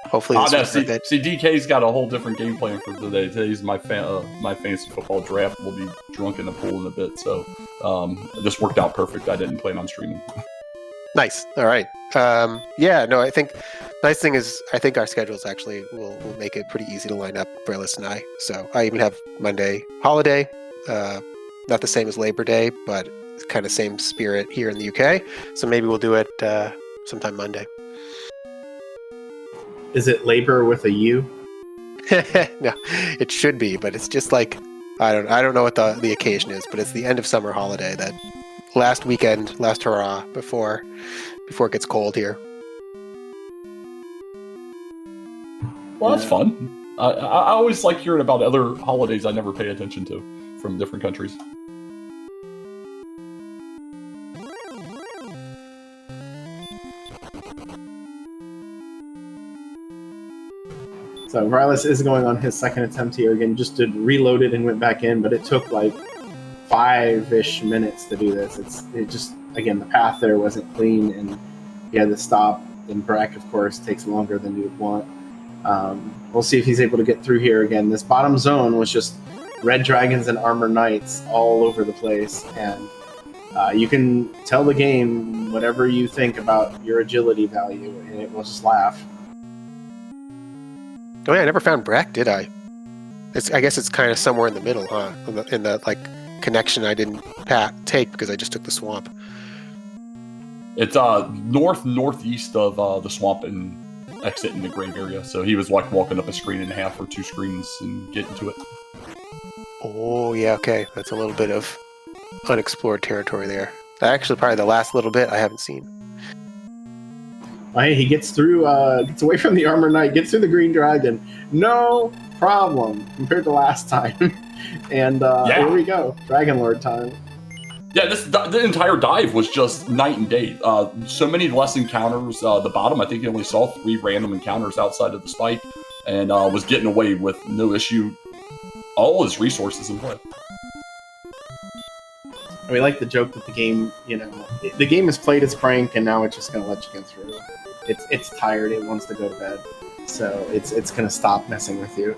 Hopefully this see, DK's got a whole different game plan for today. Today's my fantasy football draft. We'll be drunk in the pool in a bit, so this worked out perfect. I didn't plan on streaming. Nice. All right. I think nice thing is I think our schedules actually will make it pretty easy to line up for Alice and I. So I even have Monday holiday, not the same as Labor Day, but kind of same spirit here in the UK. So maybe we'll do it sometime Monday. Is it labor with a U? No, it should be, but it's just like I don't know what the occasion is, but it's the end of summer holiday, that last weekend, last hurrah before it gets cold here. Well, that's fun. I always like hearing about other holidays I never pay attention to from different countries. So Rylas is going on his second attempt here again. Just did reloaded and went back in, but it took like 5-ish minutes to do this. It just, again, the path there wasn't clean, and he had to stop. And Breck, of course, takes longer than you would want. We'll see if he's able to get through here again. This bottom zone was just red dragons and armor knights all over the place, and you can tell the game whatever you think about your agility value, and it will just laugh. Oh yeah, I never found Breck, did I? I guess it's kind of somewhere in the middle, huh? In the like connection I didn't take because I just took the swamp. It's northeast of the swamp and exit in the grave area. So he was like walking up a screen and a half or 2 screens and getting to it. Oh yeah, okay. That's a little bit of unexplored territory there. Actually, probably the last little bit I haven't seen. Hey, he gets through, gets away from the Armor Knight, gets through the Green Dragon. No problem compared to last time. And here we go. Dragon Lord time. Yeah, the entire dive was just night and day. So many less encounters. The bottom, I think he only saw 3 random encounters outside of the spike, and was getting away with no issue. All his resources in play. We like the joke that the game, the game has played its prank, and now it's just going to let you get through. It's tired. It wants to go to bed, so it's going to stop messing with you.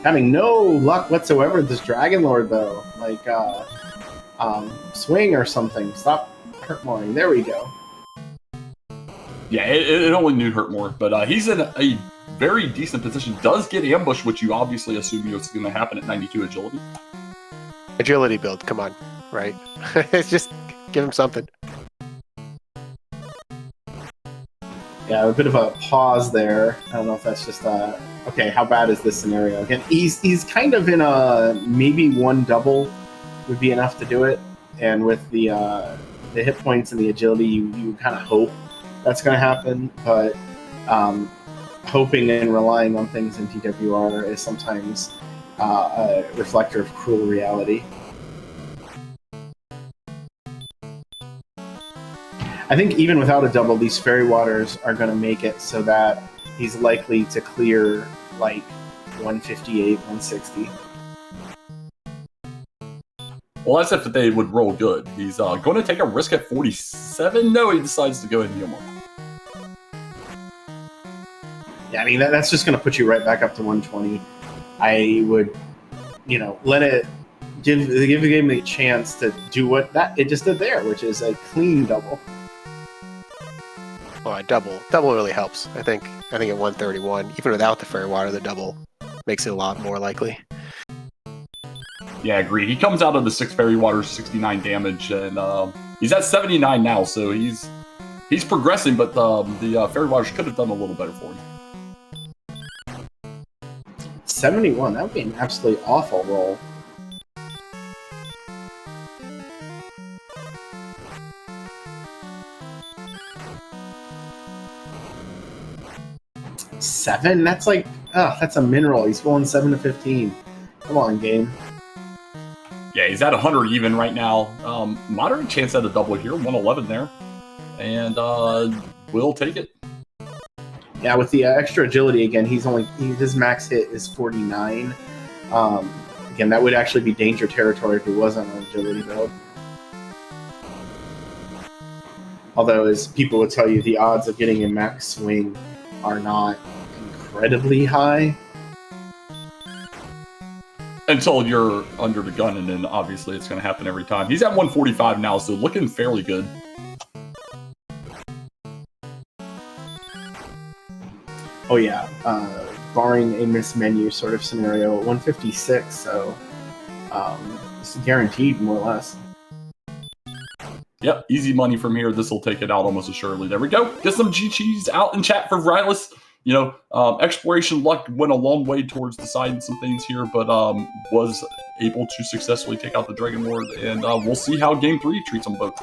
Having no luck whatsoever with this Dragon Lord, though. Like, swing or something. Stop hurtmoring. There we go. Yeah, it only knew hurt more, but he's in a very decent position. Does get ambushed, which you obviously assume is going to happen at 92 agility. Agility build, come on, right? Just give him something. Yeah, a bit of a pause there. I don't know if that's just okay. How bad is this scenario? Again, he's kind of in a maybe 1 double would be enough to do it, and with the hit points and the agility, you kind of hope that's going to happen. But hoping and relying on things in DWR is sometimes a reflector of cruel reality. I think even without a double, these fairy waters are going to make it so that he's likely to clear like 158, 160. Well, that's if they would roll good. He's going to take a risk at 47. No, he decides to go ahead and heal more. Yeah, I mean, that's just going to put you right back up to 120. I would, let it give the game a chance to do what it just did there, which is a clean double. Well, a double really helps. I think at 131, even without the fairy water, the double makes it a lot more likely. Yeah, I agree. He comes out of the 6 fairy waters, 69 damage, and he's at 79 now, so he's progressing. But the fairy waters could have done a little better for him. 71. That would be an absolutely awful roll. Seven? That's like, that's a mineral. He's rolling 7 to 15. Come on, game. Yeah, he's at 100 even right now. Moderate chance at a double here, 111 there. And we'll take it. Yeah, with the extra agility again, his max hit is 49. Again, that would actually be danger territory if he wasn't on agility build. Although, as people would tell you, the odds of getting a max swing are not incredibly high. Until you're under the gun, and then obviously it's going to happen every time. He's at 145 now, so looking fairly good. Oh yeah, barring a missed menu sort of scenario, 156, so it's guaranteed more or less. Yep, easy money from here. This will take it out almost assuredly. There we go. Get some G-Cheese out in chat for Rylas. Exploration luck went a long way towards deciding some things here, but was able to successfully take out the Dragon Lord, and we'll see how Game 3 treats them both.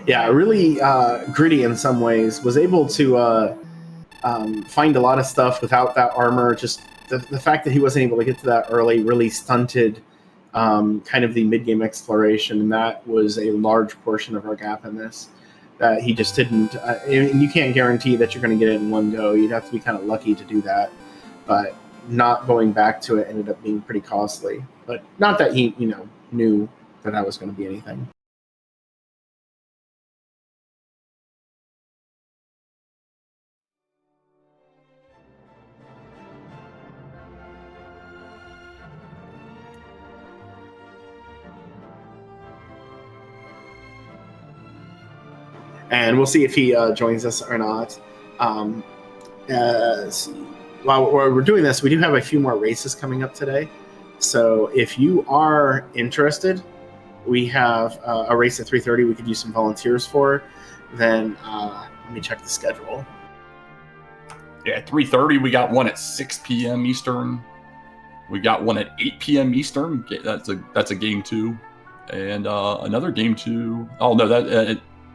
Yeah, really gritty in some ways. Was able to find a lot of stuff without that armor. Just the fact that he wasn't able to get to that early really stunted kind of the mid-game exploration, and that was a large portion of our gap in this. That he just didn't, and you can't guarantee that you're going to get it in one go. You'd have to be kind of lucky to do that, but not going back to it ended up being pretty costly. But not that he, knew that was going to be anything. And we'll see if he joins us or not. While we're doing this, we do have a few more races coming up today. So if you are interested, we have a race at 3:30 we could use some volunteers for. Then let me check the schedule. Yeah, 3:30. We got one at 6 p.m. Eastern. We got one at 8 p.m. Eastern. That's a game 2, and another game 2. Oh no,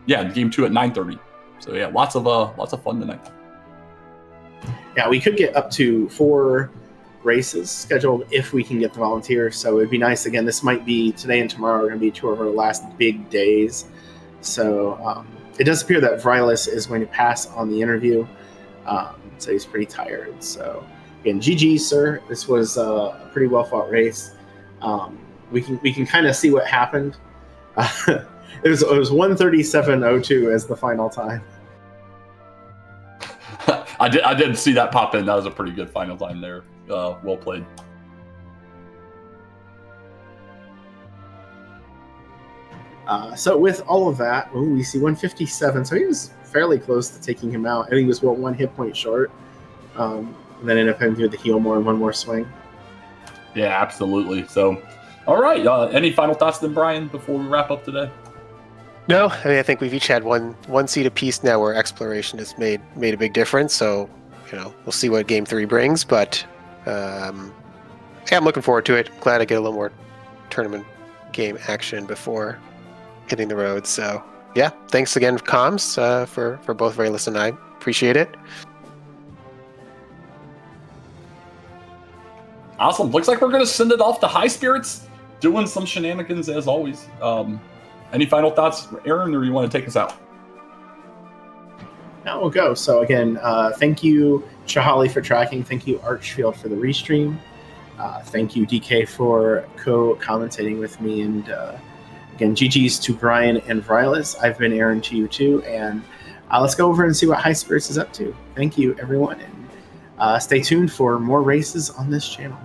game 2 at 9:30. So yeah, lots of fun tonight. Yeah, we could get up to 4 races scheduled if we can get the volunteers. So it'd be nice. Again, this might be today and tomorrow are going to be 2 of our last big days. So it does appear that Vrylis is going to pass on the interview. So he's pretty tired. So again, GG, sir. This was a pretty well fought race. We can kind of see what happened. It was 1:37.02 as the final time. I did see that pop in. That was a pretty good final time there. Well played. So with all of that, we see 157. So he was fairly close to taking him out. I think he was 1 hit point short. And then ended up having to do the heal more and one more swing. Yeah, absolutely. So, all right. Any final thoughts then, Brian, before we wrap up today? No, I mean, I think we've each had one seed apiece now where exploration has made a big difference. So, we'll see what game 3 brings. But yeah, I'm looking forward to it. Glad I get a little more tournament game action before hitting the road. So yeah, thanks again, Comms, for both Vrylis and I. Appreciate it. Awesome. Looks like we're going to send it off to High Spirits, doing some shenanigans as always. Any final thoughts, Aaron, or you want to take us out? Now we'll go. So again, thank you, Shahali, for tracking. Thank you, Archfield, for the restream. Thank you, DK, for co-commentating with me. And again, GG's to Brian and Vrylis. I've been Aaron to you too. And let's go over and see what High Spirits is up to. Thank you, everyone. And stay tuned for more races on this channel.